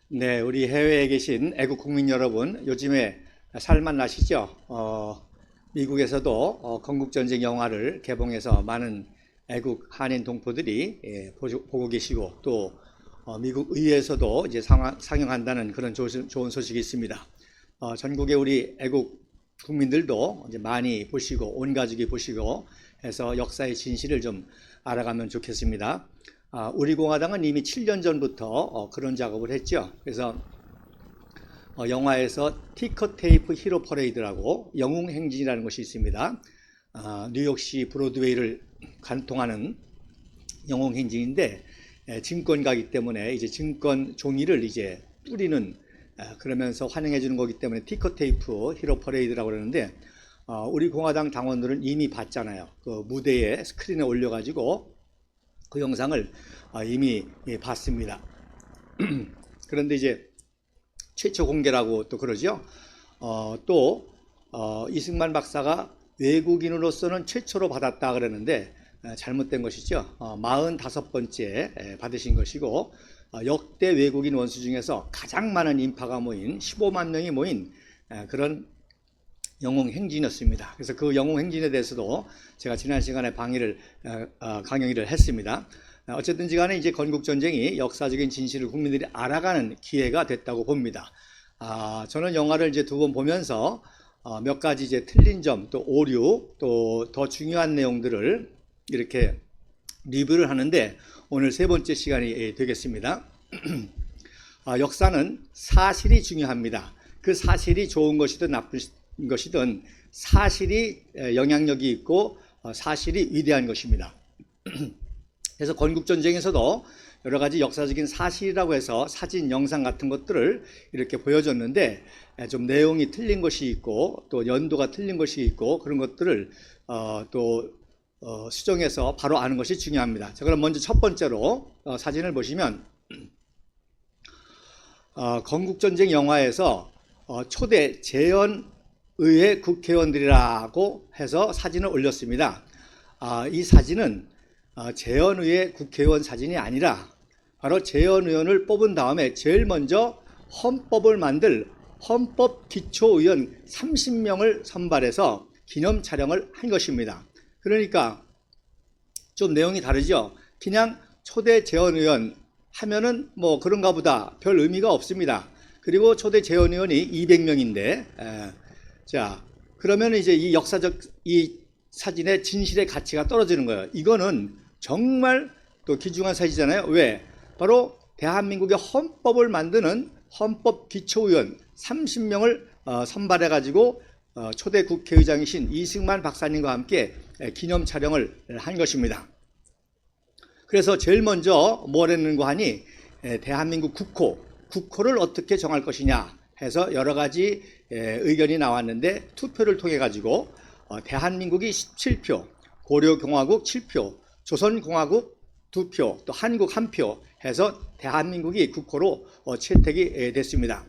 네, 우리 해외에 계신 애국 국민 여러분, 요즘에 살만 나시죠? 미국에서도 건국전쟁 영화를 개봉해서 많은 애국 한인 동포들이 보고 계시고, 또 미국 의회에서도 이제 상영한다는 그런 좋은 소식이 있습니다. 전국의 우리 애국 국민들도 이제 많이 보시고, 온 가족이 보시고 해서 역사의 진실을 좀 알아가면 좋겠습니다. 우리 공화당은 이미 7년 전부터 그런 작업을 했죠. 그래서 영화에서 티커테이프 히로 퍼레이드라고 영웅행진이라는 것이 있습니다. 뉴욕시 브로드웨이를 관통하는 영웅행진인데, 증권가이기 때문에 이제 증권 종이를 이제 뿌리는, 그러면서 환영해 주는 거기 때문에 티커테이프 히로 퍼레이드라고 그러는데, 우리 공화당 당원들은 이미 봤잖아요. 그 무대에 스크린에 올려가지고 그 영상을 이미 봤습니다. 그런데 이제 최초 공개라고 또 그러죠. 또 이승만 박사가 외국인으로서는 최초로 받았다 그러는데 잘못된 것이죠. 45번째 받으신 것이고, 역대 외국인 원수 중에서 가장 많은 인파가 모인 15만 명이 모인 그런 영웅행진이었습니다. 그래서 그 영웅행진에 대해서도 제가 지난 시간에 강의를 했습니다. 어쨌든지 간에 이제 건국전쟁이 역사적인 진실을 국민들이 알아가는 기회가 됐다고 봅니다. 저는 영화를 이제 2번 보면서 몇 가지 이제 틀린 점, 또 오류, 또 더 중요한 내용들을 이렇게 리뷰를 하는데, 오늘 3번째 시간이 되겠습니다. 역사는 사실이 중요합니다. 그 사실이 좋은 것이든 나쁜 것이든 사실이 영향력이 있고 사실이 위대한 것입니다. 그래서 건국전쟁에서도 여러 가지 역사적인 사실이라고 해서 사진, 영상 같은 것들을 이렇게 보여줬는데, 좀 내용이 틀린 것이 있고 또 연도가 틀린 것이 있고, 그런 것들을 또 수정해서 바로 아는 것이 중요합니다. 자, 그럼 먼저 첫 번째로 사진을 보시면, 건국전쟁 영화에서 초대 재헌의회 국회의원들이라고 해서 사진을 올렸습니다. 이 사진은 재헌의회 국회의원 사진이 아니라 바로 재헌의원을 뽑은 다음에 제일 먼저 헌법을 만들 헌법기초의원 30명을 선발해서 기념 촬영을 한 것입니다. 그러니까 좀 내용이 다르죠. 그냥 초대 재헌의원 하면은 뭐 그런가 보다, 별 의미가 없습니다. 그리고 초대 재헌의원이 200명인데, 자, 그러면 이제 이 역사적 이 사진의 진실의 가치가 떨어지는 거예요. 이거는 정말 또 귀중한 사실이잖아요. 왜? 바로 대한민국의 헌법을 만드는 헌법기초의원 30명을 선발해가지고 초대 국회의장이신 이승만 박사님과 함께 기념 촬영을 한 것입니다. 그래서 제일 먼저 뭘 했는가 하니, 대한민국 국호를 어떻게 정할 것이냐 해서 여러 가지 의견이 나왔는데, 투표를 통해 가지고 대한민국이 17표, 고려共和国 7표, 조선공화국 2표, 또 한국 1표 해서 대한민국이 국호로 채택이 됐습니다.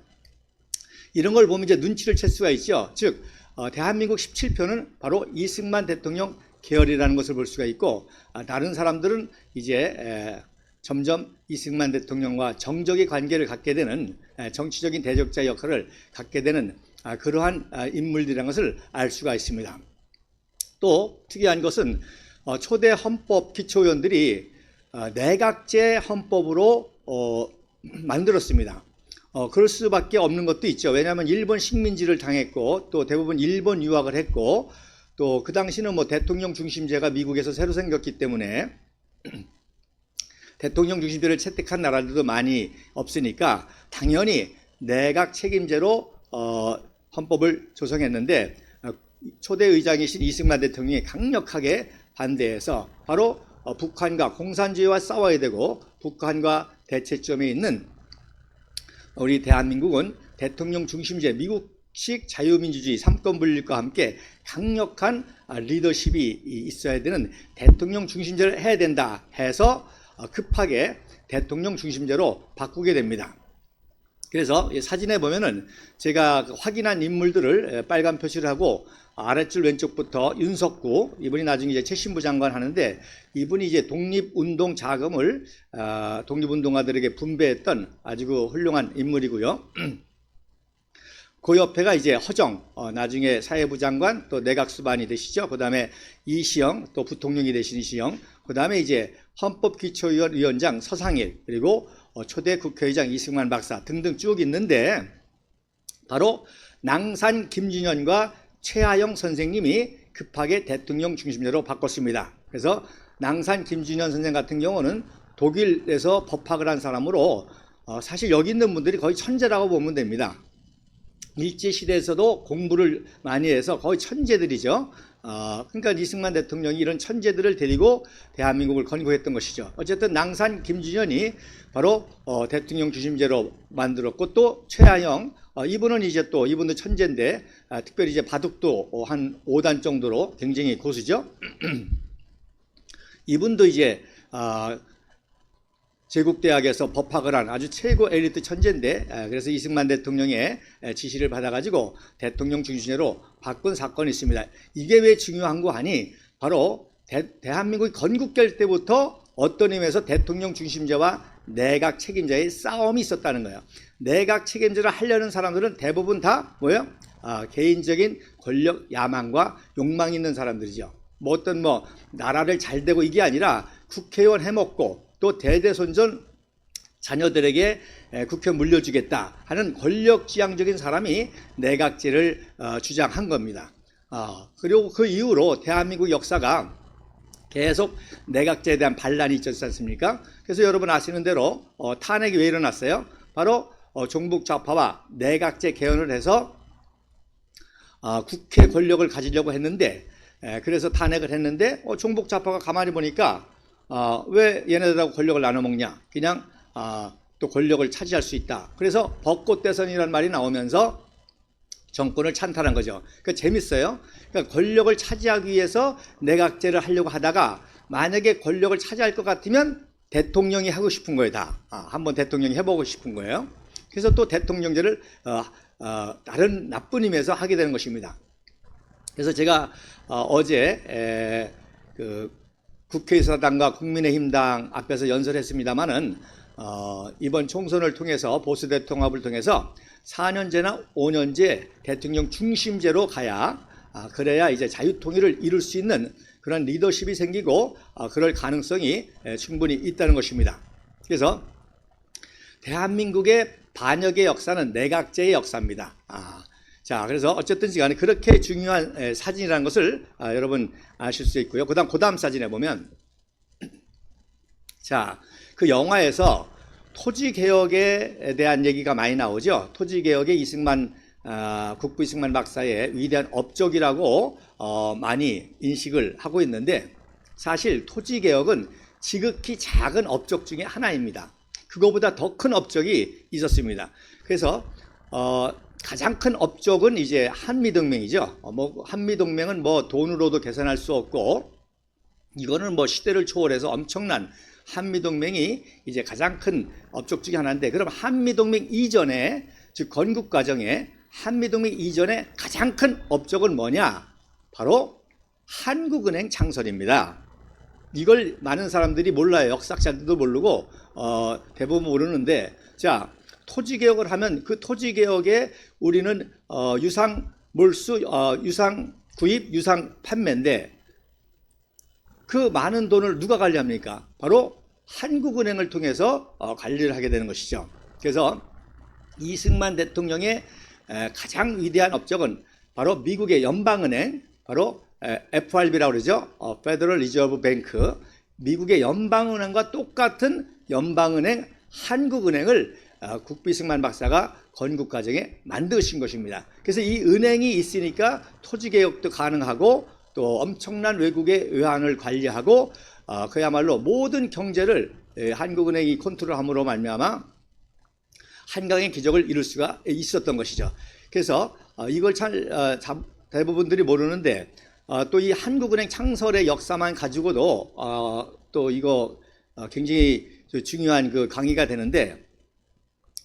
이런 걸 보면 이제 눈치를 챌 수가 있죠. 즉 대한민국 17표는 바로 이승만 대통령 계열이라는 것을 볼 수가 있고, 다른 사람들은 이제 점점 이승만 대통령과 정적의 관계를 갖게 되는, 정치적인 대적자 역할을 갖게 되는 그러한 인물들이라는 것을 알 수가 있습니다. 또 특이한 것은 초대 헌법 기초의원들이 내각제 헌법으로 만들었습니다. 그럴 수밖에 없는 것도 있죠. 왜냐하면 일본 식민지를 당했고, 또 대부분 일본 유학을 했고, 또 그 당시는 뭐 대통령 중심제가 미국에서 새로 생겼기 때문에 대통령 중심제를 채택한 나라들도 많이 없으니까 당연히 내각 책임제로 헌법을 조성했는데, 초대 의장이신 이승만 대통령이 강력하게 반대해서 바로 북한과 공산주의와 싸워야 되고, 북한과 대체점에 있는 우리 대한민국은 대통령 중심제, 미국식 자유민주주의 3권 분립과 함께 강력한 리더십이 있어야 되는 대통령 중심제를 해야 된다 해서 급하게 대통령 중심제로 바꾸게 됩니다. 그래서 사진에 보면은 제가 확인한 인물들을 빨간 표시를 하고 아랫줄 왼쪽부터 윤석구, 이분이 나중에 이제 최신부 장관 하는데, 이분이 이제 독립운동 자금을 독립운동가들에게 분배했던 아주 그 훌륭한 인물이고요. 그 옆에가 이제 허정, 나중에 사회부 장관, 또 내각수반이 되시죠. 그 다음에 이시영, 또 부통령이 되신 이시영, 그 다음에 이제 헌법기초위원 위원장 서상일, 그리고 초대 국회의장 이승만 박사 등등 쭉 있는데, 바로 낭산 김준현과 최하영 선생님이 급하게 대통령 중심제로 바꿨습니다. 그래서 낭산 김준현 선생 같은 경우는 독일에서 법학을 한 사람으로 사실 여기 있는 분들이 거의 천재라고 보면 됩니다. 일제시대에서도 공부를 많이 해서 거의 천재들이죠. 그러니까 이승만 대통령이 이런 천재들을 데리고 대한민국을 건국했던 것이죠. 어쨌든 낭산 김준현이 바로 대통령 중심제로 만들었고, 또 최하영, 이분은 이제 또 이분도 천재인데 특별히 이제 바둑도 한 5단 정도로 굉장히 고수죠. 이분도 이제 제국대학에서 법학을 한 아주 최고 엘리트 천재인데, 그래서 이승만 대통령의 지시를 받아가지고 대통령 중심제로 바꾼 사건이 있습니다. 이게 왜 중요한 거 하니, 바로 대한민국이 건국될 때부터 어떤 의미에서 대통령 중심제와 내각 책임자의 싸움이 있었다는 거예요. 내각 책임제를 하려는 사람들은 대부분 다 뭐예요? 개인적인 권력 야망과 욕망이 있는 사람들이죠. 뭐 어떤 나라를 잘 되고 이게 아니라 국회의원 해먹고 또 대대손손 자녀들에게 국회 물려주겠다 하는 권력지향적인 사람이 내각제를 주장한 겁니다. 그리고 그 이후로 대한민국 역사가 계속 내각제에 대한 반란이 있었지 않습니까? 그래서 여러분 아시는 대로 탄핵이 왜 일어났어요? 바로 종북 좌파와 내각제 개헌을 해서 국회 권력을 가지려고 했는데, 그래서 탄핵을 했는데 종북 좌파가 가만히 보니까 왜 얘네들하고 권력을 나눠 먹냐? 그냥 또 권력을 차지할 수 있다. 그래서 벚꽃 대선이라는 말이 나오면서 정권을 찬탈한 거죠. 그러니까 재밌어요. 그러니까 권력을 차지하기 위해서 내각제를 하려고 하다가 만약에 권력을 차지할 것 같으면 대통령이 하고 싶은 거예요. 다 한번 대통령이 해보고 싶은 거예요. 그래서 또 대통령제를 다른 나쁜 의미에서 하게 되는 것입니다. 그래서 제가 어제 국회의사당과 국민의힘당 앞에서 연설했습니다마는 이번 총선을 통해서 보수 대통합을 통해서 4년제나 5년제 대통령 중심제로 가야 그래야 이제 자유통일을 이룰 수 있는 그런 리더십이 생기고 그럴 가능성이 충분히 있다는 것입니다. 그래서 대한민국의 반역의 역사는 내각제의 역사입니다. 자, 그래서 어쨌든 시간에 그렇게 중요한 사진이라는 것을 여러분 아실 수 있고요. 그 다음 사진에 보면, 자, 그 영화에서 토지개혁에 대한 얘기가 많이 나오죠. 토지개혁의 국부 이승만 박사의 위대한 업적이라고 많이 인식을 하고 있는데, 사실 토지개혁은 지극히 작은 업적 중에 하나입니다. 그거보다 더 큰 업적이 있었습니다. 그래서 가장 큰 업적은 이제 한미동맹이죠. 한미동맹은 돈으로도 계산할 수 없고, 이거는 시대를 초월해서 엄청난 한미동맹이 이제 가장 큰 업적 중에 하나인데, 그럼 한미동맹 이전에, 즉 건국 과정에 한미동맹 이전에 가장 큰 업적은 뭐냐? 바로 한국은행 창설입니다. 이걸 많은 사람들이 몰라요. 역사학자들도 모르고 대부분 모르는데, 자, 토지개혁을 하면 그 토지개혁에 우리는 유상 몰수, 유상 구입, 유상 판매인데, 그 많은 돈을 누가 관리합니까? 바로 한국은행을 통해서 관리를 하게 되는 것이죠. 그래서 이승만 대통령의 가장 위대한 업적은 바로 미국의 연방은행, 바로 FRB라고 그러죠. Federal Reserve Bank, 미국의 연방은행과 똑같은 연방은행 한국은행을 국부 이승만 박사가 건국 과정에 만드신 것입니다. 그래서 이 은행이 있으니까 토지개혁도 가능하고, 또 엄청난 외국의 외환을 관리하고, 그야말로 모든 경제를 한국은행이 컨트롤함으로 말미암아 한강의 기적을 이룰 수가 있었던 것이죠. 그래서 이걸 대부분들이 모르는데, 또 이 한국은행 창설의 역사만 가지고도 또 이거 굉장히 중요한 그 강의가 되는데,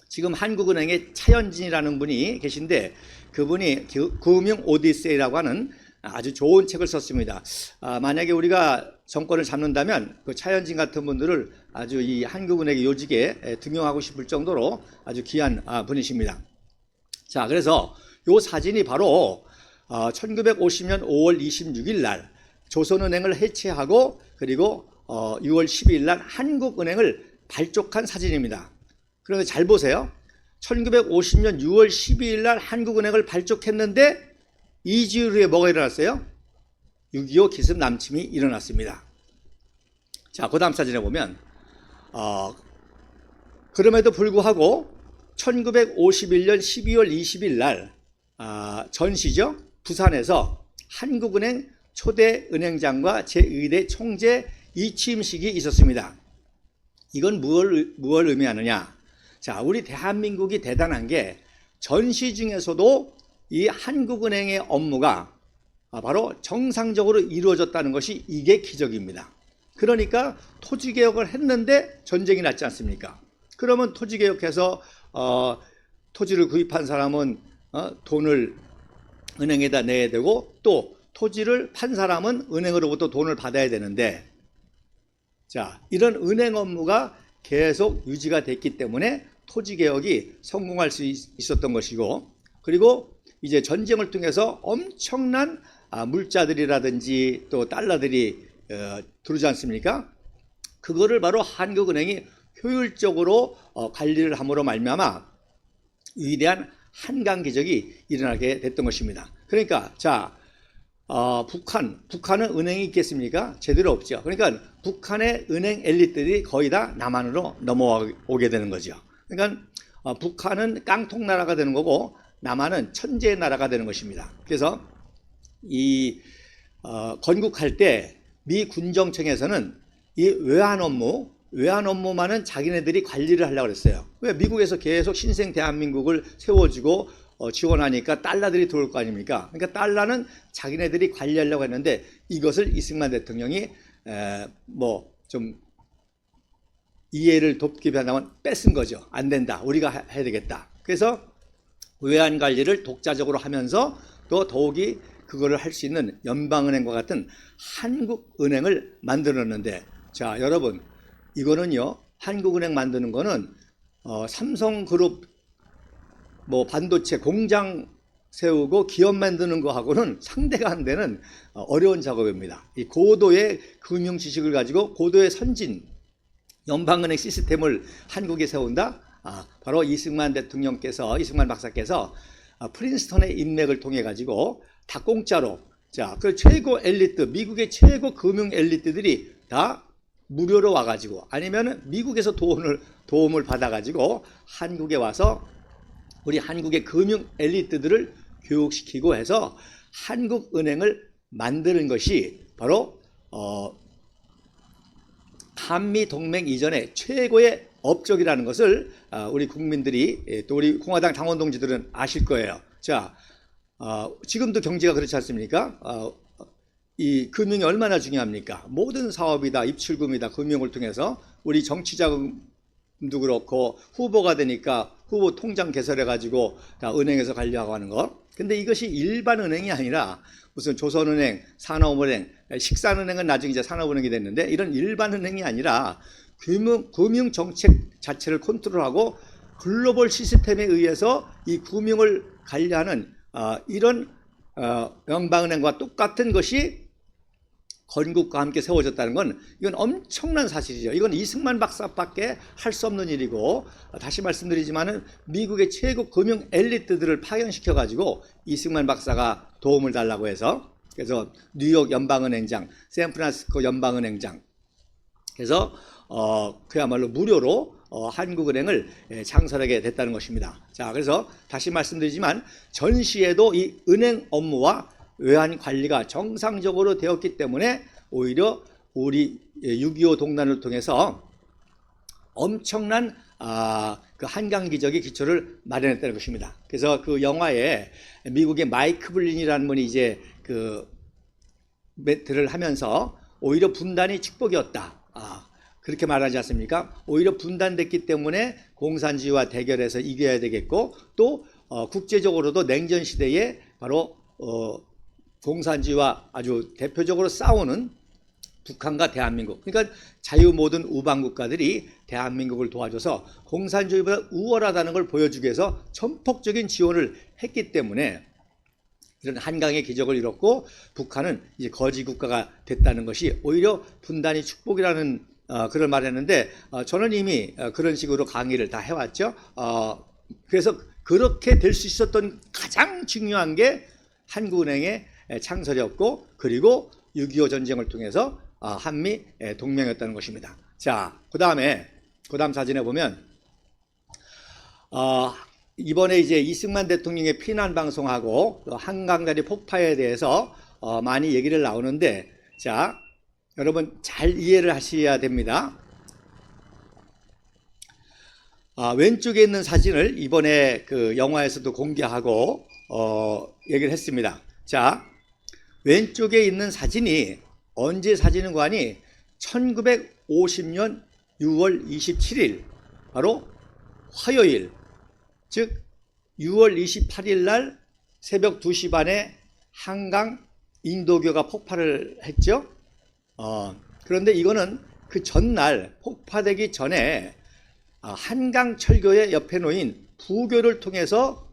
지금 한국은행의 차현진이라는 분이 계신데, 그분이 금융 오디세이라고 하는 아주 좋은 책을 썼습니다. 만약에 우리가 정권을 잡는다면 그 차현진 같은 분들을 아주 이 한국은행의 요직에 등용하고 싶을 정도로 아주 귀한 분이십니다. 자, 그래서 요 사진이 바로 1950년 5월 26일 날 조선은행을 해체하고 그리고 6월 12일 날 한국은행을 발족한 사진입니다. 그런데 잘 보세요. 1950년 6월 12일 날 한국은행을 발족했는데 2주일 후에 뭐가 일어났어요? 6.25 기습 남침이 일어났습니다. 자, 그 다음 사진에 보면 그럼에도 불구하고 1951년 12월 20일 날 전시죠. 부산에서 한국은행 초대 은행장과 제2대 총재 이취임식이 있었습니다. 이건 무엇을 의미하느냐? 자, 우리 대한민국이 대단한 게 전시 중에서도 이 한국은행의 업무가 바로 정상적으로 이루어졌다는 것이 이게 기적입니다. 그러니까 토지개혁을 했는데 전쟁이 났지 않습니까? 그러면 토지개혁해서 토지를 구입한 사람은 돈을 은행에다 내야 되고 또 토지를 판 사람은 은행으로부터 돈을 받아야 되는데 자, 이런 은행 업무가 계속 유지가 됐기 때문에 토지개혁이 성공할 수 있었던 것이고 그리고 이제 전쟁을 통해서 엄청난 물자들이라든지 또 달러들이 들어오지 않습니까? 그거를 바로 한국은행이 효율적으로 관리를 함으로 말미암아 위대한 한강 기적이 일어나게 됐던 것입니다. 그러니까 자, 북한은 은행이 있겠습니까? 제대로 없죠. 그러니까 북한의 은행 엘리트들이 거의 다 남한으로 넘어오게 되는 거죠. 그러니까 북한은 깡통 나라가 되는 거고 남한은 천재의 나라가 되는 것입니다. 그래서 이 건국할 때 미 군정청에서는 이 외환 업무만은 자기네들이 관리를 하려고 했어요. 왜? 미국에서 계속 신생 대한민국을 세워주고 지원하니까 달러들이 들어올 거 아닙니까? 그러니까 달러는 자기네들이 관리하려고 했는데 이것을 이승만 대통령이 뭐 좀 이해를 돕기 위하면 뺏은 거죠. 안 된다. 우리가 해야 되겠다. 그래서 외환 관리를 독자적으로 하면서 또 더욱이 그거를 할 수 있는 연방은행과 같은 한국은행을 만들었는데 자, 여러분 이거는요. 한국은행 만드는 거는 삼성그룹 뭐 반도체 공장 세우고 기업 만드는 거하고는 상대가 안 되는 어려운 작업입니다. 이 고도의 금융 지식을 가지고 고도의 선진 연방은행 시스템을 한국에 세운다. 바로 이승만 박사께서 프린스턴의 인맥을 통해 가지고 다 공짜로 자, 그 최고 엘리트 미국의 최고 금융 엘리트들이 다 무료로 와가지고 아니면 미국에서 도움을 받아가지고 한국에 와서 우리 한국의 금융 엘리트들을 교육시키고 해서 한국은행을 만드는 것이 바로 한미동맹 이전에 최고의 업적이라는 것을 우리 국민들이 또 우리 공화당 당원 동지들은 아실 거예요. 자, 지금도 경제가 그렇지 않습니까? 이 금융이 얼마나 중요합니까? 모든 사업이 다 입출금이다. 금융을 통해서 우리 정치자금도 그렇고 후보가 되니까 후보 통장 개설해가지고 다 은행에서 관리하고 하는 거. 근데 이것이 일반 은행이 아니라 무슨 조선은행, 산업은행, 식산은행은 나중에 이제 산업은행이 됐는데 이런 일반 은행이 아니라 금융 정책 자체를 컨트롤하고 글로벌 시스템에 의해서 이 금융을 관리하는 이런 연방은행과 똑같은 것이 건국과 함께 세워졌다는 건 이건 엄청난 사실이죠. 이건 이승만 박사밖에 할 수 없는 일이고 다시 말씀드리지만은 미국의 최고 금융 엘리트들을 파견시켜 가지고 이승만 박사가 도움을 달라고 해서 그래서 뉴욕 연방은행장, 샌프란시스코 연방은행장 그래서 그야말로 무료로 한국은행을 창설하게 됐다는 것입니다. 자, 그래서 다시 말씀드리지만 전시에도 이 은행 업무와 외환 관리가 정상적으로 되었기 때문에 오히려 우리 6.25 동란을 통해서 엄청난 그 한강 기적의 기초를 마련했다는 것입니다. 그래서 그 영화에 미국의 마이크 블린이라는 분이 이제 그 멘트를 하면서 오히려 분단이 축복이었다. 그렇게 말하지 않습니까? 오히려 분단됐기 때문에 공산주의와 대결해서 이겨야 되겠고 또 국제적으로도 냉전 시대에 바로 공산주의와 아주 대표적으로 싸우는 북한과 대한민국, 그러니까 자유 모든 우방 국가들이 대한민국을 도와줘서 공산주의보다 우월하다는 걸 보여주기 위해서 전폭적인 지원을 했기 때문에 이런 한강의 기적을 이뤘고 북한은 이제 거지 국가가 됐다는 것이 오히려 분단이 축복이라는 그런 말을 했는데 저는 이미 그런 식으로 강의를 다 해왔죠. 그래서 그렇게 될 수 있었던 가장 중요한 게 한국은행의 창설이었고 그리고 6.25 전쟁을 통해서 한미 동맹이었다는 것입니다. 자, 그 다음 사진에 보면 이번에 이제 이승만 대통령의 피난 방송하고 한강다리 폭파에 대해서 많이 얘기를 나오는데, 자, 여러분 잘 이해를 하셔야 됩니다. 왼쪽에 있는 사진을 이번에 그 영화에서도 공개하고 얘기를 했습니다. 자, 왼쪽에 있는 사진이 언제 사진인 거니? 1950년 6월 27일 바로 화요일, 즉 6월 28일 날 새벽 2시 반에 한강 인도교가 폭발을 했죠. 그런데 이거는 그 전날 폭파되기 전에 한강 철교의 옆에 놓인 부교를 통해서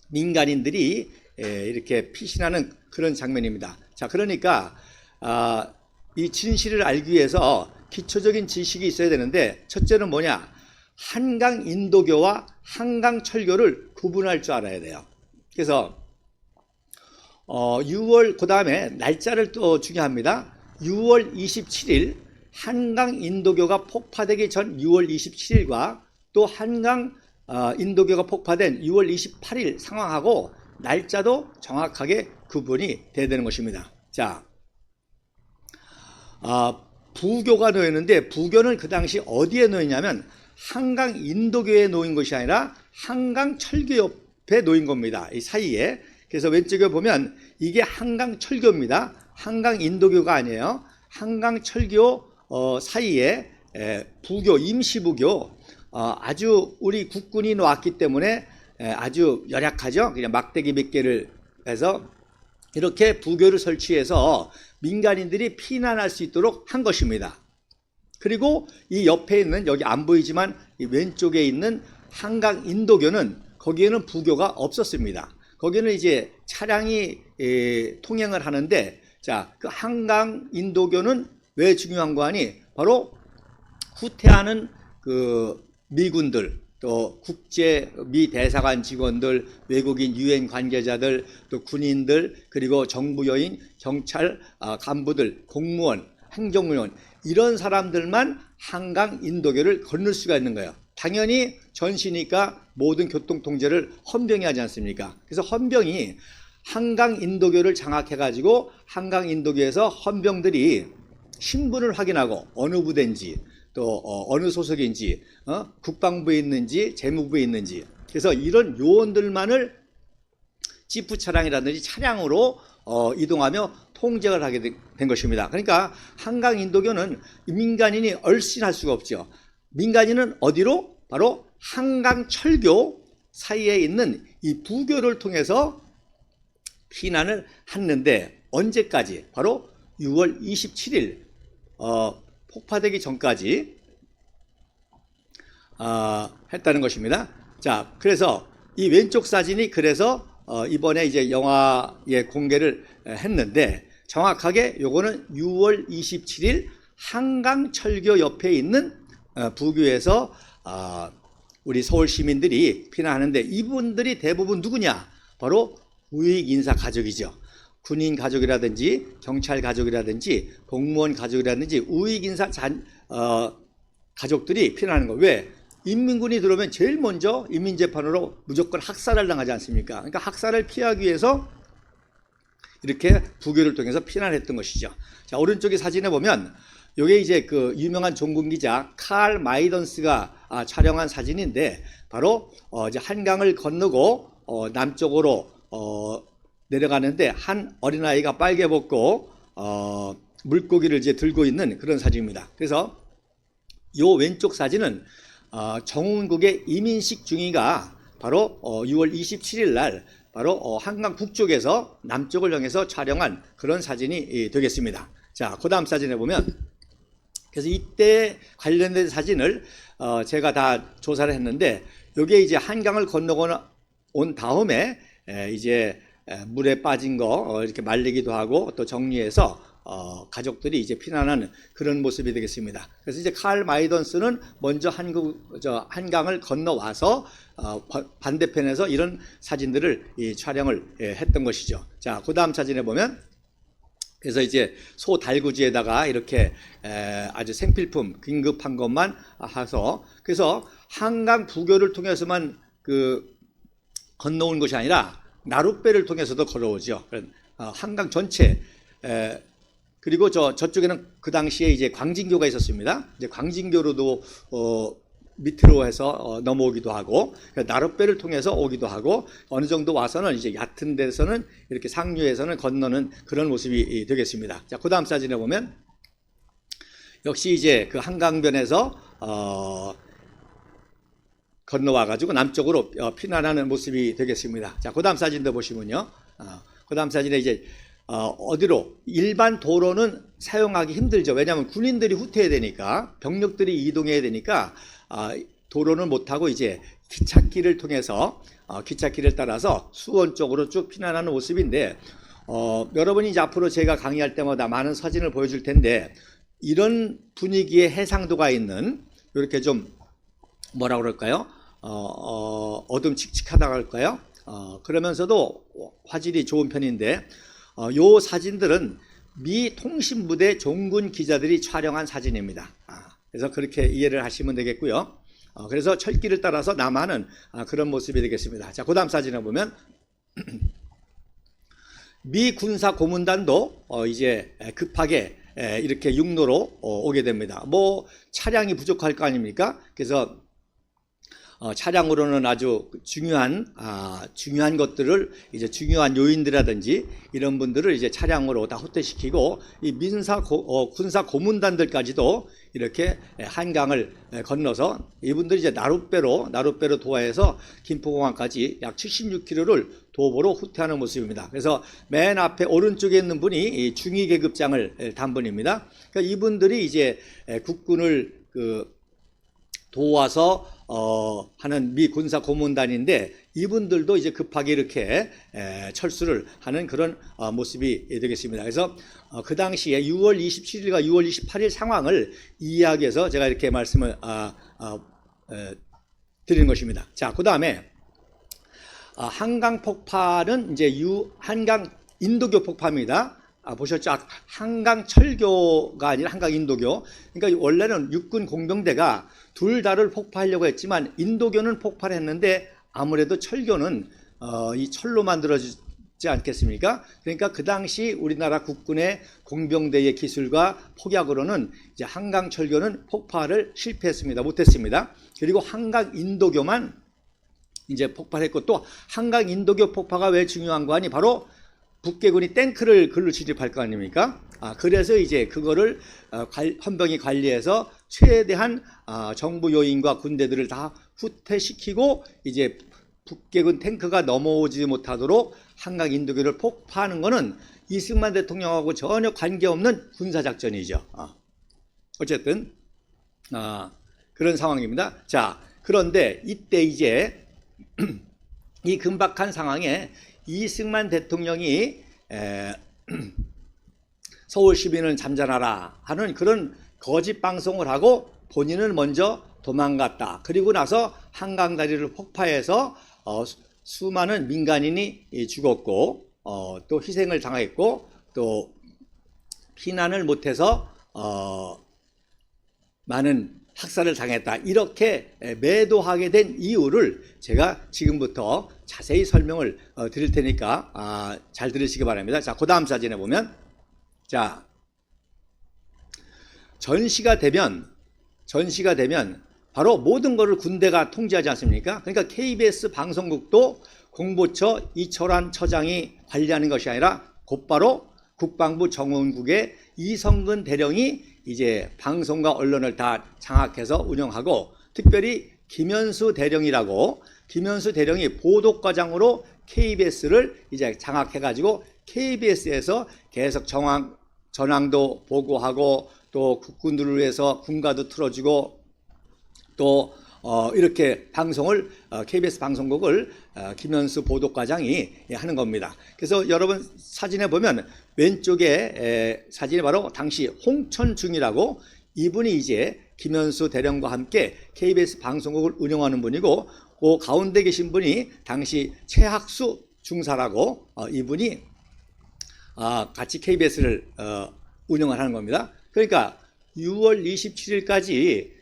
민간인들이 이렇게 피신하는 그런 장면입니다. 자, 그러니까 이 진실을 알기 위해서 기초적인 지식이 있어야 되는데, 첫째는 뭐냐? 한강 인도교와 한강 철교를 구분할 줄 알아야 돼요. 그래서 6월, 그 다음에 날짜를 또 중요합니다. 6월 27일 한강 인도교가 폭파되기 전 6월 27일과 또 한강 인도교가 폭파된 6월 28일 상황하고 날짜도 정확하게 구분이 돼야 되는 것입니다. 자, 부교가 놓였는데 부교는 그 당시 어디에 놓였냐면 한강 인도교에 놓인 것이 아니라 한강 철교 옆에 놓인 겁니다. 이 사이에. 그래서 왼쪽에 보면 이게 한강 철교입니다. 한강 인도교가 아니에요. 한강 철교 사이에 부교, 임시부교, 아주 우리 국군이 놓았기 때문에 아주 열약하죠. 그냥 막대기 몇 개를 해서 이렇게 부교를 설치해서 민간인들이 피난할 수 있도록 한 것입니다. 그리고 이 옆에 있는, 여기 안 보이지만 이 왼쪽에 있는 한강 인도교는 거기에는 부교가 없었습니다. 거기는 이제 차량이 통행을 하는데, 자, 그 한강 인도교는 왜 중요한 거 아니? 바로 후퇴하는 그 미군들, 또 국제 미 대사관 직원들, 외국인 유엔 관계자들, 또 군인들, 그리고 정부 요인, 경찰 간부들, 공무원, 행정요원, 이런 사람들만 한강 인도교를 건널 수가 있는 거예요. 당연히 전시니까 모든 교통 통제를 헌병이 하지 않습니까? 그래서 헌병이 한강 인도교를 장악해가지고 한강 인도교에서 헌병들이 신분을 확인하고 어느 부대인지, 또 어느 소속인지, 국방부에 있는지 재무부에 있는지, 그래서 이런 요원들만을 지프 차량이라든지 차량으로 이동하며 통제를 하게 된 것입니다. 그러니까 한강 인도교는 민간인이 얼씬할 수가 없죠. 민간인은 어디로? 바로 한강 철교 사이에 있는 이 부교를 통해서 피난을 했는데, 언제까지? 바로 6월 27일 폭파되기 전까지 했다는 것입니다. 자, 그래서 이 왼쪽 사진이 그래서 이번에 이제 영화에 공개를 했는데, 정확하게 요거는 6월 27일 한강 철교 옆에 있는 부교에서 우리 서울 시민들이 피난하는데, 이분들이 대부분 누구냐? 바로 우익 인사 가족이죠. 군인 가족이라든지 경찰 가족이라든지 공무원 가족이라든지 우익 인사 가족들이 피난하는 거. 왜? 인민군이 들어오면 제일 먼저 인민재판으로 무조건 학살을 당하지 않습니까? 그러니까 학살을 피하기 위해서 이렇게 부교를 통해서 피난했던 것이죠. 자, 오른쪽에 사진에 보면 이게 이제 그 유명한 종군 기자 칼 마이던스가 촬영한 사진인데, 바로 이제 한강을 건너고 남쪽으로 내려가는데 한 어린아이가 빨개 벗고 물고기를 이제 들고 있는 그런 사진입니다. 그래서 요 왼쪽 사진은 정운국의 이민식 중위가 바로 6월 27일 날 바로 한강 북쪽에서 남쪽을 향해서 촬영한 그런 사진이 되겠습니다. 자, 그 다음 사진에 보면, 그래서 이때 관련된 사진을 제가 다 조사를 했는데, 요게 이제 한강을 건너고 온 다음에 이제 물에 빠진 거 이렇게 말리기도 하고 또 정리해서 가족들이 이제 피난하는 그런 모습이 되겠습니다. 그래서 이제 칼 마이던스는 먼저 한강을 건너와서 반대편에서 이런 사진들을 촬영을 했던 것이죠. 자, 그 다음 사진에 보면, 그래서 이제 소 달구지에다가 이렇게 아주 생필품 긴급한 것만 해서, 그래서 한강 부교를 통해서만 건너온 것이 아니라 나룻배를 통해서도 걸어오죠. 한강 전체, 그리고 저쪽에는 그 당시에 이제 광진교가 있었습니다. 이제 광진교로도 밑으로 해서 넘어오기도 하고, 나룻배를 통해서 오기도 하고, 어느 정도 와서는 이제 얕은 데서는 이렇게 상류에서는 건너는 그런 모습이 되겠습니다. 자, 그 다음 사진에 보면, 역시 이제 그 한강변에서 건너와가지고 남쪽으로 피난하는 모습이 되겠습니다. 자, 그 다음 사진도 보시면요. 그 다음 사진에 이제 어디로, 일반 도로는 사용하기 힘들죠. 왜냐하면 군인들이 후퇴해야 되니까, 병력들이 이동해야 되니까 도로는 못하고 이제 기찻길을 통해서 기찻길을 따라서 수원 쪽으로 쭉 피난하는 모습인데, 여러분이 이제 앞으로 제가 강의할 때마다 많은 사진을 보여줄 텐데, 이런 분위기의 해상도가 있는, 이렇게 좀 뭐라 그럴까요? 어둠칙칙하다고 할까요? 그러면서도 화질이 좋은 편인데, 요 사진들은 미 통신부대 종군 기자들이 촬영한 사진입니다. 그래서 그렇게 이해를 하시면 되겠고요. 그래서 철길을 따라서 남하는 그런 모습이 되겠습니다. 자, 그 다음 사진을 보면, 미 군사 고문단도 이제 급하게 이렇게 육로로 오게 됩니다. 뭐 차량이 부족할 거 아닙니까? 그래서 차량으로는 아주 중요한 것들을, 이제 중요한 요인들이라든지 이런 분들을 이제 차량으로 다 호퇴시키고, 이 군사 고문단들까지도 이렇게 한강을 건너서 이분들이 이제 나룻배로 도하해서 김포공항까지 약 76km를 도보로 후퇴하는 모습입니다. 그래서 맨 앞에 오른쪽에 있는 분이 중위 계급장을 단 분입니다. 그러니까 이분들이 이제 국군을 도와서 하는 미 군사 고문단인데, 이분들도 이제 급하게 이렇게 철수를 하는 그런 모습이 되겠습니다. 그래서 그 당시에 6월 27일과 6월 28일 상황을 이해하기 위해서 제가 이렇게 말씀을 드리는 것입니다. 자, 그 다음에 한강 폭파는 이제 한강 인도교 폭파입니다. 보셨죠? 한강 철교가 아니라 한강 인도교. 그러니까 원래는 육군 공병대가 둘 다를 폭파하려고 했지만, 인도교는 폭파를 했는데 아무래도 철교는 이 철로 만들어지지 않겠습니까? 그러니까 그 당시 우리나라 국군의 공병대의 기술과 폭약으로는 이제 한강 철교는 폭파를 실패했습니다. 못했습니다. 그리고 한강 인도교만 이제 폭발했고, 또 한강 인도교 폭파가 왜 중요한 거 아니? 바로 북계군이 탱크를 글로 진입할 거 아닙니까? 그래서 이제 그거를 헌병이 관리해서 최대한 정부 요인과 군대들을 다 후퇴시키고, 이제 북계군 탱크가 넘어오지 못하도록 한강 인도교를 폭파하는 것은 이승만 대통령하고 전혀 관계없는 군사작전이죠. 어쨌든 그런 상황입니다. 자, 그런데 이때 이제 이 긴박한 상황에 이승만 대통령이 서울 시민은 잠잠하라 하는 그런 거짓 방송을 하고, 본인은 먼저 도망갔다. 그리고 나서 한강다리를 폭파해서 수많은 민간인이 죽었고, 또 희생을 당했고, 또 피난을 못해서 많은 학살을 당했다. 이렇게 매도하게 된 이유를 제가 지금부터 자세히 설명을 드릴 테니까 잘 들으시기 바랍니다. 자, 그 다음 사진에 보면, 자, 전시가 되면 바로 모든 것을 군대가 통제하지 않습니까? 그러니까 KBS 방송국도 공보처 이철환 처장이 관리하는 것이 아니라 곧바로 국방부 정원국의 이성근 대령이 이제 방송과 언론을 다 장악해서 운영하고, 특별히 김현수 대령이 보도과장으로 KBS를 이제 장악해가지고 KBS에서 계속 전황도 보고하고 또 국군들을 위해서 군가도 틀어주고 또 이렇게 방송을 KBS 방송국을 김현수 보도과장이 하는 겁니다. 그래서 여러분 사진에 보면 왼쪽에 사진이 바로 당시 홍천중이라고 이분이 이제 김현수 대령과 함께 KBS 방송국을 운영하는 분이고 그 가운데 계신 분이 당시 최학수 중사라고 이분이 같이 KBS를 운영을 하는 겁니다. 그러니까 6월 27일까지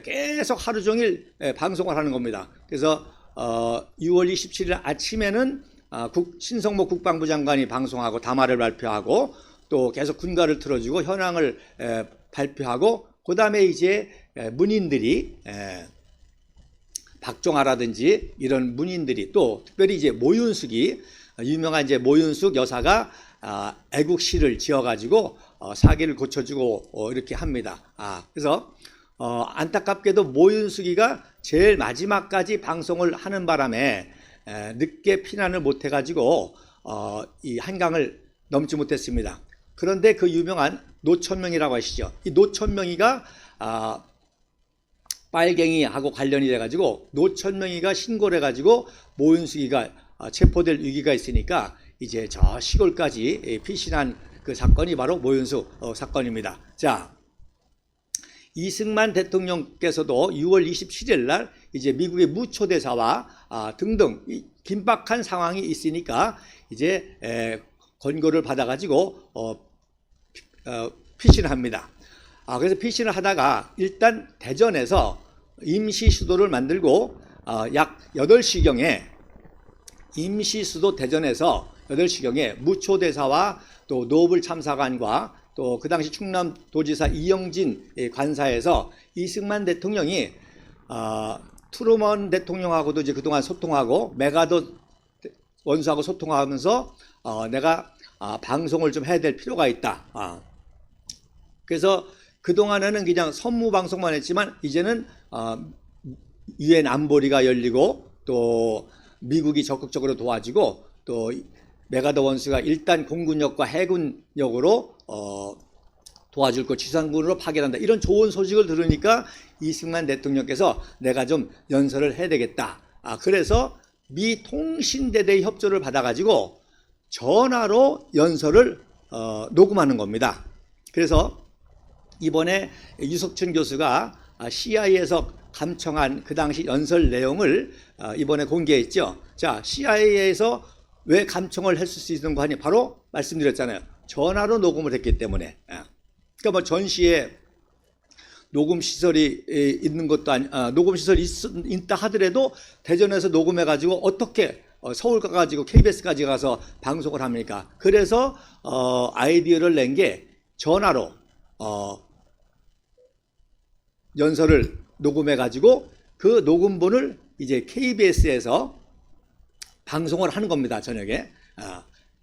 계속 하루 종일 방송을 하는 겁니다. 그래서 6월 27일 아침에는 신성모 국방부 장관이 방송하고 담화를 발표하고 또 계속 군가를 틀어주고 현황을 발표하고 그 다음에 이제 문인들이 박종아라든지 이런 문인들이 또 특별히 이제 모윤숙이 유명한 이제 모윤숙 여사가 애국시를 지어가지고 사기를 고쳐주고 이렇게 합니다. 그래서 안타깝게도 모윤숙이가 제일 마지막까지 방송을 하는 바람에 늦게 피난을 못해가지고 이 한강을 넘지 못했습니다. 그런데 그 유명한 노천명이라고 하시죠. 이 노천명이가 빨갱이하고 관련이 돼가지고 노천명이가 신고를 해가지고 모윤숙이가 체포될 위기가 있으니까 이제 저 시골까지 피신한 그 사건이 바로 모윤숙 사건입니다. 자, 이승만 대통령께서도 6월 27일 날 이제 미국의 무초대사와 등등 긴박한 상황이 있으니까 이제 권고를 받아가지고 피신합니다. 그래서 피신을 하다가 일단 대전에서 임시 수도를 만들고 약 8시경에 임시 수도 대전에서 8시경에 무초대사와 또 노블 참사관과 또 그 당시 충남도지사 이영진 관사에서 이승만 대통령이 트루먼 대통령하고도 이제 그동안 소통하고 메가더 원수하고 소통하면서 내가 방송을 좀 해야 될 필요가 있다. 그래서 그동안에는 그냥 선무 방송만 했지만 이제는 유엔 안보리가 열리고 또 미국이 적극적으로 도와주고 또 메가더 원수가 일단 공군력과 해군력으로 도와줄 거 지상군으로 파견한다. 이런 좋은 소식을 들으니까 이승만 대통령께서 내가 좀 연설을 해야 되겠다. 그래서 미 통신대대의 협조를 받아가지고 전화로 연설을 녹음하는 겁니다. 그래서 이번에 유석춘 교수가 CIA에서 감청한 그 당시 연설 내용을 이번에 공개했죠. 자, CIA에서 왜 감청을 했을 수 있는 거 아니? 바로 말씀드렸잖아요. 전화로 녹음을 했기 때문에. 그러니까 뭐 전시에 녹음 시설이 있는 것도 녹음 시설이 있다 하더라도 대전에서 녹음해 가지고 어떻게 서울 가가지고 KBS까지 가서 방송을 합니까? 그래서 아이디어를 낸 게 전화로 연설을 녹음해 가지고 그 녹음본을 이제 KBS에서 방송을 하는 겁니다. 저녁에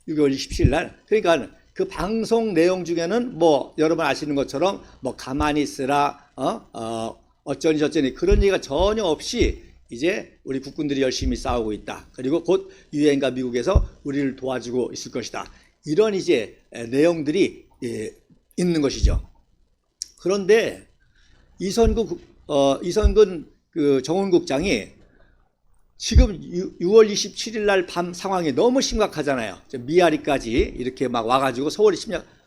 6월 27일 날. 그러니까 그 방송 내용 중에는 뭐 여러분 아시는 것처럼 뭐 가만히 있으라 어쩌니 저쩌니 그런 얘기가 전혀 없이 이제 우리 국군들이 열심히 싸우고 있다. 그리고 곧 유엔과 미국에서 우리를 도와주고 있을 것이다. 이런 이제 내용들이 있는 것이죠. 그런데 이선근 그 정훈국장이 지금 6월 27일 날 밤 상황이 너무 심각하잖아요. 미아리까지 이렇게 막 와가지고 서울이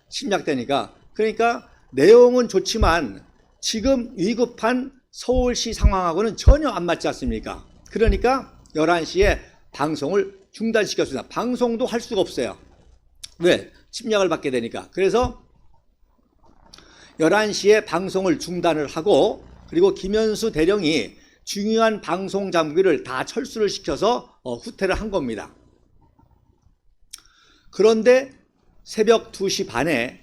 침략되니까. 그러니까 내용은 좋지만 지금 위급한 서울시 상황하고는 전혀 안 맞지 않습니까? 그러니까 11시에 방송을 중단시켰습니다. 방송도 할 수가 없어요. 왜? 침략을 받게 되니까. 그래서 11시에 방송을 중단을 하고 그리고 김현수 대령이 중요한 방송 장비를 다 철수를 시켜서 후퇴를 한 겁니다. 그런데 새벽 2시 반에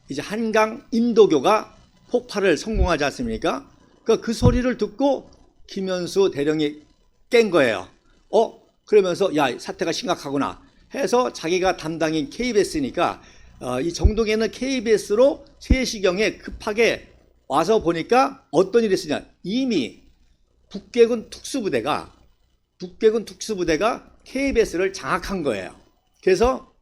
이제 한강 인도교가 폭발을 성공하지 않습니까? 그 소리를 듣고 김현수 대령이 깬 거예요. 그러면서 야, 사태가 심각하구나 해서 자기가 담당인 KBS니까 이 정동에는 KBS로 3시경에 급하게 와서 보니까 어떤 일이 있으냐. 이미 북괴군 특수부대가 KBS를 장악한 거예요. 그래서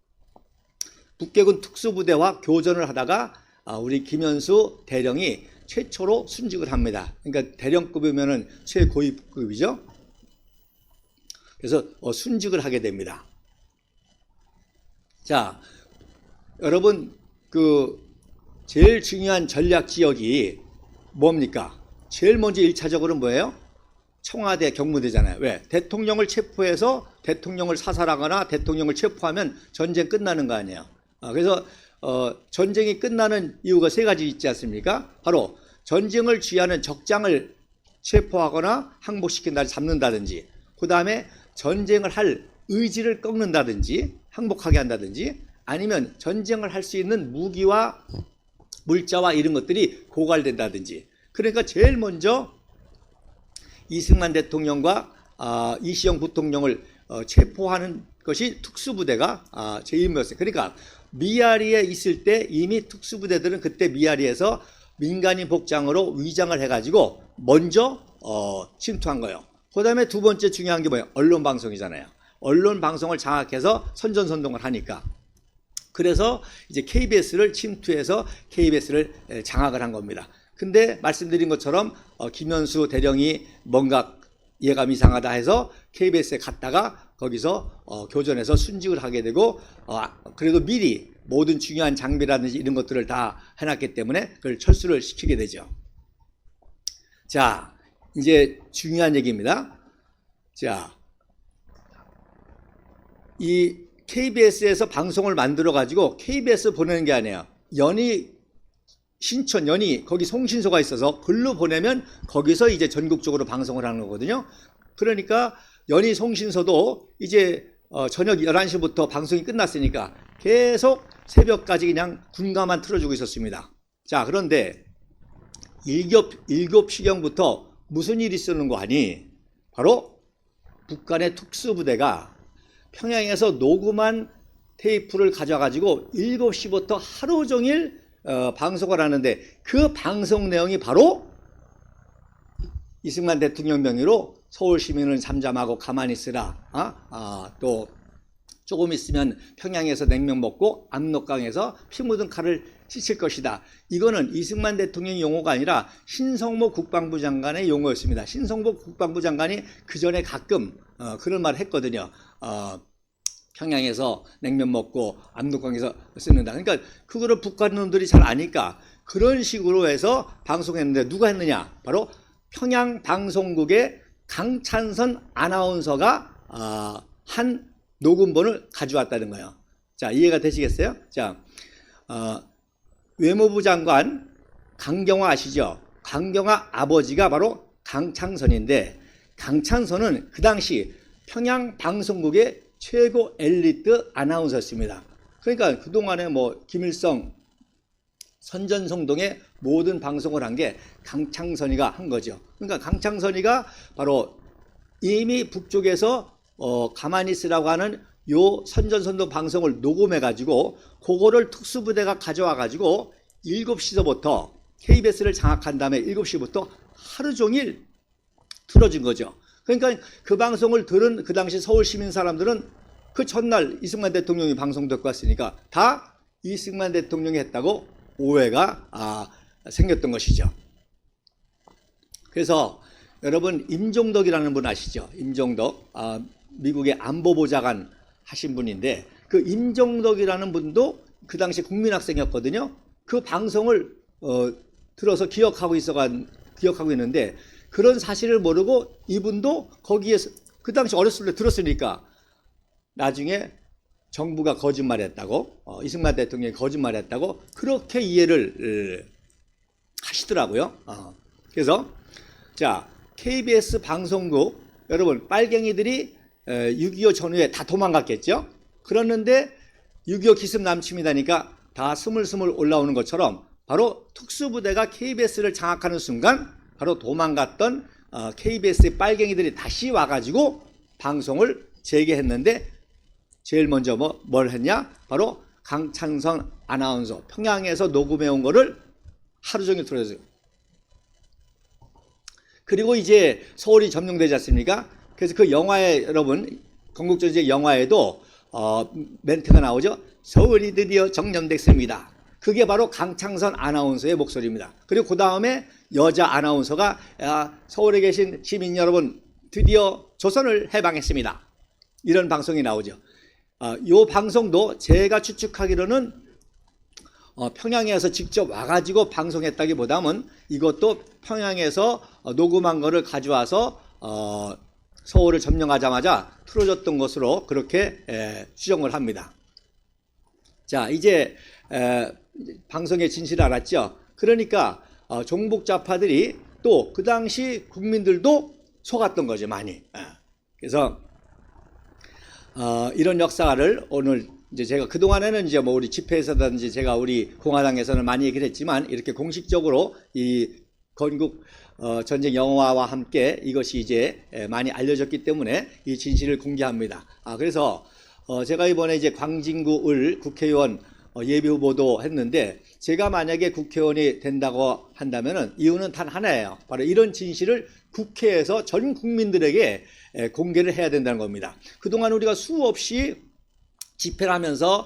북계군 특수부대와 교전을 하다가 우리 김현수 대령이 최초로 순직을 합니다. 그러니까 대령급이면은 최고위급이죠. 그래서 순직을 하게 됩니다. 자, 여러분 그 제일 중요한 전략 지역이 뭡니까? 제일 먼저 1차적으로 뭐예요? 청와대 경무대잖아요. 왜? 대통령을 체포해서 대통령을 사살하거나 대통령을 체포하면 전쟁 끝나는 거 아니에요. 그래서 전쟁이 끝나는 이유가 세 가지 있지 않습니까? 바로 전쟁을 주의하는 적장을 체포하거나 항복시킨다, 잡는다든지, 그 다음에 전쟁을 할 의지를 꺾는다든지 항복하게 한다든지, 아니면 전쟁을 할 수 있는 무기와 물자와 이런 것들이 고갈된다든지. 그러니까 제일 먼저 이승만 대통령과 이시영 부통령을 체포하는 것이 특수부대가 제 임무였어요. 그러니까 미아리에 있을 때 이미 특수부대들은 그때 미아리에서 민간인 복장으로 위장을 해가지고 먼저 침투한 거예요. 그 다음에 두 번째 중요한 게 뭐예요? 언론방송이잖아요. 언론방송을 장악해서 선전선동을 하니까. 그래서 이제 KBS를 침투해서 KBS를 장악을 한 겁니다. 근데 말씀드린 것처럼 김현수 대령이 뭔가 예감이 이상하다 해서 KBS에 갔다가 거기서 교전에서 순직을 하게 되고, 그래도 미리 모든 중요한 장비라든지 이런 것들을 다 해놨기 때문에 그걸 철수를 시키게 되죠. 자, 이제 중요한 얘기입니다. 자, 이 KBS에서 방송을 만들어 가지고 KBS 보내는 게 아니에요. 신촌 연희 거기 송신소가 있어서 글로 보내면 거기서 이제 전국적으로 방송을 하는 거거든요. 그러니까 연희 송신소도 이제 저녁 11시부터 방송이 끝났으니까 계속 새벽까지 그냥 군가만 틀어주고 있었습니다. 자, 그런데 일곱시경부터 무슨 일이 있었는 거 아니? 바로 북한의 특수부대가 평양에서 녹음한 테이프를 가져가지고 7시부터 하루 종일 방송을 하는데, 그 방송 내용이 바로 이승만 대통령 명의로 서울 시민은 잠잠하고 가만히 있으라, 또 조금 있으면 평양에서 냉면 먹고 압록강에서 피 묻은 칼을 씻을 것이다. 이거는 이승만 대통령 용어가 아니라 신성모 국방부 장관의 용어였습니다. 신성모 국방부 장관이 그 전에 가끔 그런 말을 했거든요. 평양에서 냉면 먹고 압록강에서 쓰는다. 그러니까 그거를 북한 놈들이 잘 아니까 그런 식으로 해서 방송했는데, 누가 했느냐? 바로 평양방송국의 강찬선 아나운서가 한 녹음본을 가져왔다는 거예요. 자, 이해가 되시겠어요? 자, 외무부 장관 강경화 아시죠? 강경화 아버지가 바로 강창선인데, 강창선은 그 당시 평양방송국의 최고 엘리트 아나운서였습니다. 그러니까 그동안에 뭐 김일성, 선전성동의 모든 방송을 한 게 강창선이가 한 거죠. 그러니까 강창선이가 바로 이미 북쪽에서 가만히 있으라고 하는 요 선전선동 방송을 녹음해 가지고 그거를 특수부대가 가져와 가지고 7시서부터 KBS를 장악한 다음에 7시부터 하루 종일 틀어준 거죠. 그러니까 그 방송을 들은 그 당시 서울 시민 사람들은 그 전날 이승만 대통령이 방송 듣고 왔으니까 다 이승만 대통령이 했다고 오해가 생겼던 것이죠. 그래서 여러분 임종덕이라는 분 아시죠? 임종덕, 미국의 안보보좌관 하신 분인데, 그 임종덕이라는 분도 그 당시 국민학생이었거든요. 그 방송을 들어서 기억하고 있는데, 그런 사실을 모르고 이분도 거기에서 그 당시 어렸을 때 들었으니까 나중에 정부가 거짓말했다고, 이승만 대통령이 거짓말했다고 그렇게 이해를 하시더라고요. 그래서 자, KBS 방송국 여러분, 빨갱이들이 6.25 전후에 다 도망갔겠죠. 그랬는데 6.25 기습 남침이다니까 다 스물스물 올라오는 것처럼 바로 특수부대가 KBS를 장악하는 순간 바로 도망갔던 KBS의 빨갱이들이 다시 와가지고 방송을 재개했는데, 제일 먼저 뭘 했냐? 바로 강창선 아나운서 평양에서 녹음해온 거를 하루 종일 틀어줬어요. 그리고 이제 서울이 점령되지 않습니까? 그래서 그 영화에 여러분 건국전쟁 영화에도 멘트가 나오죠. 서울이 드디어 정념됐습니다. 그게 바로 강창선 아나운서의 목소리입니다. 그리고 그 다음에 여자 아나운서가 서울에 계신 시민 여러분 드디어 조선을 해방했습니다. 이런 방송이 나오죠. 이 방송도 제가 추측하기로는 평양에서 직접 와가지고 방송했다기보다는 이것도 평양에서 녹음한 거를 가져와서 서울을 점령하자마자 틀어줬던 것으로 그렇게 추정을 합니다. 자, 이제 방송의 진실을 알았죠. 그러니까 종북 좌파들이 또 그 당시 국민들도 속았던 거죠, 많이. 그래서 이런 역사를 오늘 이제 제가 그동안에는 이제 뭐 우리 집회에서든지 제가 우리 공화당에서는 많이 얘기를 했지만 이렇게 공식적으로 이 건국 전쟁 영화와 함께 이것이 이제 많이 알려졌기 때문에 이 진실을 공개합니다. 그래서 제가 이번에 이제 광진구 을 국회의원 예비 후보도 했는데 제가 만약에 국회의원이 된다고 한다면은 이유는 단 하나예요. 바로 이런 진실을 국회에서 전 국민들에게 공개를 해야 된다는 겁니다. 그동안 우리가 수없이 집회를 하면서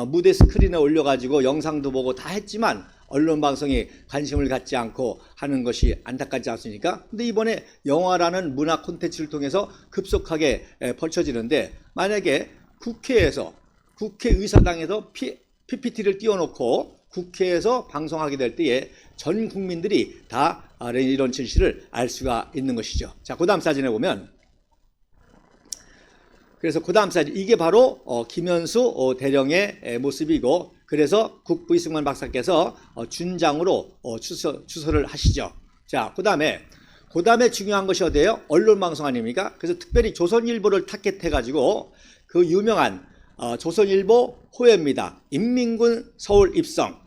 무대 스크린에 올려가지고 영상도 보고 다 했지만 언론 방송이 관심을 갖지 않고 하는 것이 안타깝지 않습니까? 근데 이번에 영화라는 문화 콘텐츠를 통해서 급속하게 펼쳐지는데 만약에 국회에서 국회의사당에서 PPT를 띄워놓고 국회에서 방송하게 될 때에 전 국민들이 다 이런 진실을 알 수가 있는 것이죠. 자, 그 다음 사진에 보면 그래서 그 다음 사진 이게 바로 김현수 대령의 모습이고 그래서 국부 이승만 박사께서 준장으로 추서를 하시죠. 자, 그 다음에 중요한 것이 어디예요? 언론방송 아닙니까? 그래서 특별히 조선일보를 타겟해가지고 그 유명한 조선일보 호외입니다. 인민군 서울 입성,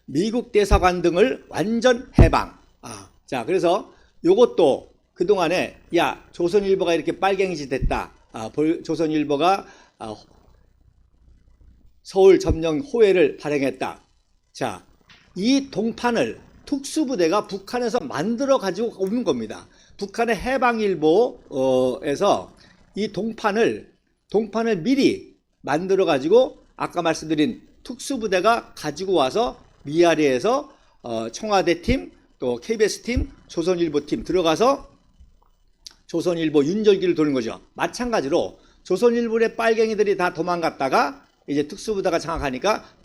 미국 대사관 등을 완전 해방. 자, 그래서 요것도 그동안에 조선일보가 이렇게 빨갱이짓 됐다. 조선일보가 서울 점령 호외를 발행했다. 자, 이 동판을 특수부대가 북한에서 만들어 가지고 오는 겁니다. 북한의 해방일보에서 이 동판을 미리 만들어 가지고 아까 말씀드린 특수부대가 가지고 와서 미아리에서 청와대 팀, 또 KBS 팀, 조선일보 팀 들어가서 조선일보 윤절기를 도는 거죠. 마찬가지로 조선일보의 빨갱이들이 다 도망갔다가 이제 특수부대가 장악하니까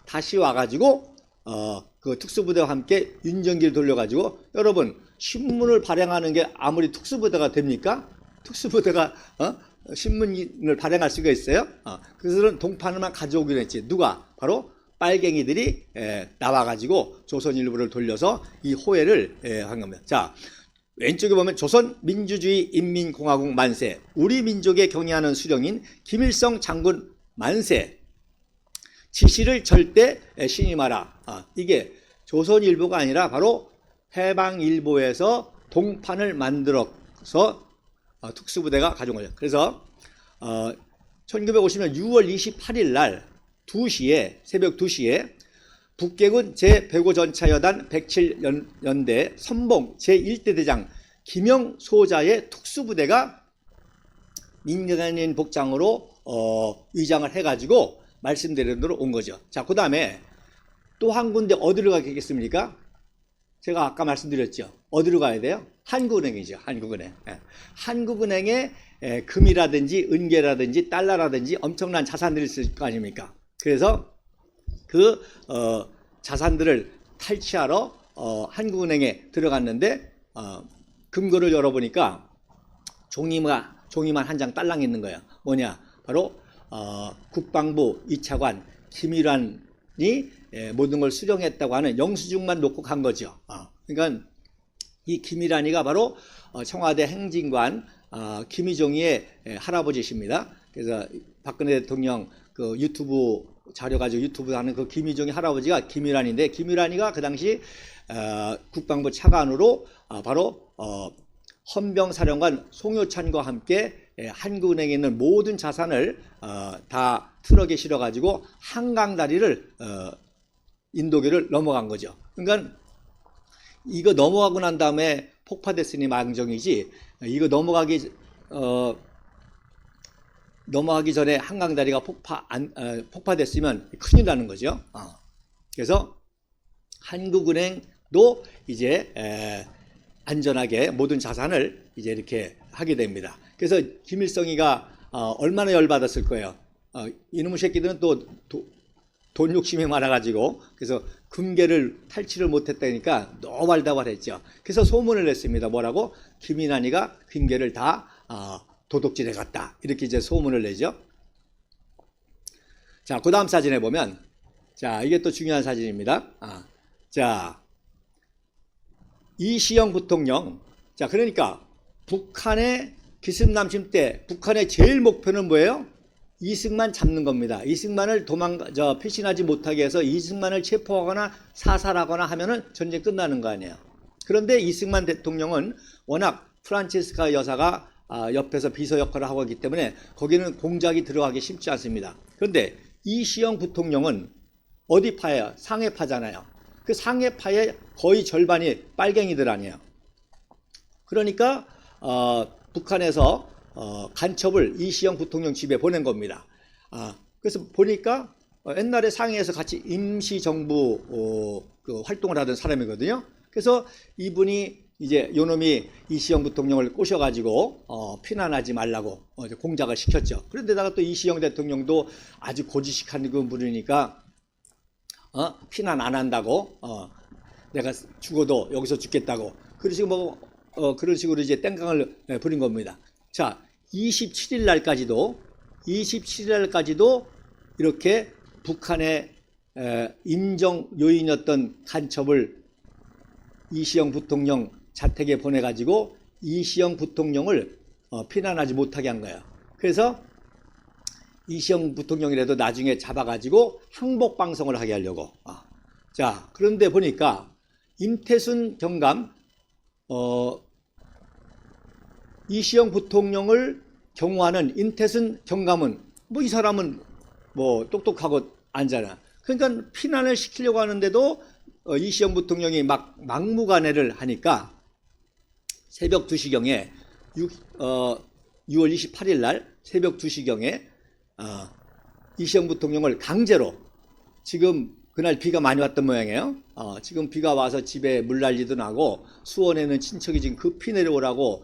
다시 와가지고 그 특수부대와 함께 윤전기를 돌려가지고 여러분 신문을 발행하는 게 아무리 특수부대가 됩니까? 특수부대가 신문을 발행할 수가 있어요? 그래서 동판을만 가져오기로 했지. 누가? 바로 빨갱이들이 나와가지고 조선일보를 돌려서 이 호해를 한 겁니다. 자, 왼쪽에 보면 조선민주주의 인민공화국 만세, 우리 민족에 경애하는 수령인 김일성 장군 만세, 지시를 절대 신임하라. 이게 조선일보가 아니라 바로 해방일보에서 동판을 만들어서 특수부대가 가져온 거죠. 그래서 1950년 6월 28일 날 2시에 새벽 2시에 북계군 제105전차여단 107연대 선봉 제1대 대장 김영소자의 특수부대가 민간인 복장으로 위장을 해가지고 말씀드린 대로 온 거죠. 자, 그 다음에 또 한 군데 어디로 가겠습니까? 제가 아까 말씀드렸죠. 어디로 가야 돼요? 한국은행이죠. 한국은행. 한국은행에 금이라든지 은계라든지 달러라든지 엄청난 자산들이 있을 거 아닙니까? 그래서 그 자산들을 탈취하러 한국은행에 들어갔는데 금고를 열어보니까 종이만 한 장 딸랑 있는 거예요. 뭐냐? 바로 국방부 2차관 김일환이 모든 걸 수령했다고 하는 영수증만 놓고 간 거죠. 그러니까 이 김일환이가 바로 청와대 행진관 김희종의 할아버지십니다. 그래서 박근혜 대통령 그 유튜브 자료 가지고 유튜브 하는 그 김희종의 할아버지가 김일환인데 김일환이가 그 당시 국방부 차관으로 바로 헌병사령관 송효찬과 함께 한국은행에 있는 모든 자산을 다 트럭에 실어 가지고 한강다리를 인도교를 넘어간 거죠. 그러니까 이거 넘어가고 난 다음에 폭파됐으니 망정이지 이거 넘어가기 넘어가기 전에 한강다리가 폭파됐으면 큰일 나는 거죠. 그래서 한국은행도 이제 안전하게 모든 자산을 이제 이렇게 하게 됩니다. 그래서 김일성이가 얼마나 열받았을 거예요. 이놈의 새끼들은 또 돈 욕심이 많아가지고 그래서 금괴를 탈취를 못했다니까 너무 발다발했죠. 그래서 소문을 냈습니다. 뭐라고? 김인환이가 금괴를 다 도둑질해 갔다. 이렇게 이제 소문을 내죠. 자, 그 다음 사진에 보면, 자, 이게 또 중요한 사진입니다. 자, 이시영 부통령. 자, 그러니까 북한의 기습남침 때 북한의 제일 목표는 뭐예요? 이승만 잡는 겁니다. 이승만을 피신하지 못하게 해서 이승만을 체포하거나 사살하거나 하면은 전쟁 끝나는 거 아니에요. 그런데 이승만 대통령은 워낙 프란체스카 여사가 옆에서 비서 역할을 하고 있기 때문에 거기는 공작이 들어가기 쉽지 않습니다. 그런데 이시영 부통령은 어디 파예요? 상해파잖아요. 그 상해파의 거의 절반이 빨갱이들 아니에요. 그러니까 북한에서 간첩을 이시영 부통령 집에 보낸 겁니다. 그래서 보니까 옛날에 상해에서 같이 임시정부 그 활동을 하던 사람이거든요. 그래서 이분이 이제 요놈이 이시영 부통령을 꼬셔가지고 피난하지 말라고 공작을 시켰죠. 그런데다가 또 이시영 대통령도 아주 고지식한 그 분이니까 피난 안 한다고 내가 죽어도 여기서 죽겠다고 그런 식으로 이제 땡깡을 부린 겁니다. 자, 27일 날까지도 이렇게 북한의 임정 요인이었던 간첩을 이시영 부통령 자택에 보내가지고 이시영 부통령을 피난하지 못하게 한 거예요. 그래서 이시영 부통령이라도 나중에 잡아가지고 항복 방송을 하게 하려고. 자, 그런데 보니까 임태순 경감 이시영 부통령을 경호하는 임태순 경감은 뭐 이 사람은 뭐 똑똑하고 앉아나. 그러니까 피난을 시키려고 하는데도 이시영 부통령이 막무가내를 하니까 새벽 2시경에 6월 28일 날 새벽 2시경에 이시영 부통령을 강제로 지금 그날 비가 많이 왔던 모양이에요. 지금 비가 와서 집에 물난리도 나고 수원에는 친척이 지금 급히 내려오라고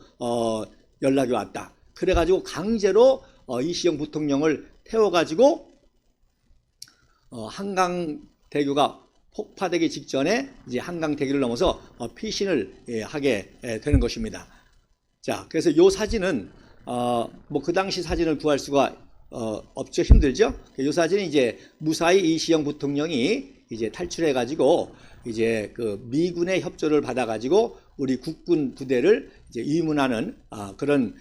연락이 왔다. 그래가지고 강제로 이시영 부통령을 태워가지고 한강대교가 폭파되기 직전에 이제 한강대교를 넘어서 피신을 하게 되는 것입니다. 자, 그래서 요 사진은 뭐 그 당시 사진을 구할 수가 없죠. 힘들죠. 요 사진은 이제 무사히 이시영 부통령이 이제 탈출해가지고 이제 그 미군의 협조를 받아가지고 우리 국군 부대를 이제 입문하는 그런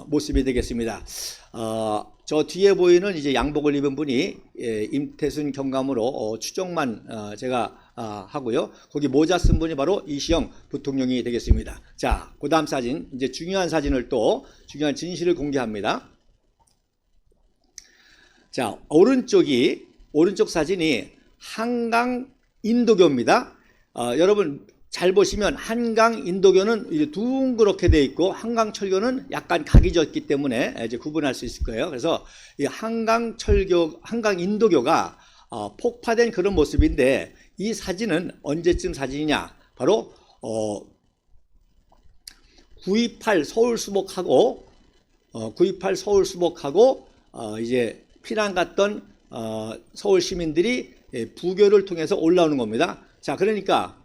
모습이 되겠습니다. 저 뒤에 보이는 이제 양복을 입은 분이 임태순 경감으로 추정만 제가 하고요. 거기 모자 쓴 분이 바로 이시영 부통령이 되겠습니다. 자, 그 다음 사진, 이제 중요한 사진을 또 중요한 진실을 공개합니다. 자, 오른쪽 사진이 한강 인도교입니다. 여러분 잘 보시면 한강 인도교는 이제 둥그렇게 돼 있고 한강 철교는 약간 각이 졌기 때문에 이제 구분할 수 있을 거예요. 그래서 이 한강 인도교가 폭파된 그런 모습인데 이 사진은 언제쯤 사진이냐? 바로 9.28 서울 수복하고 이제 피난 갔던 서울 시민들이 부교를 통해서 올라오는 겁니다. 자, 그러니까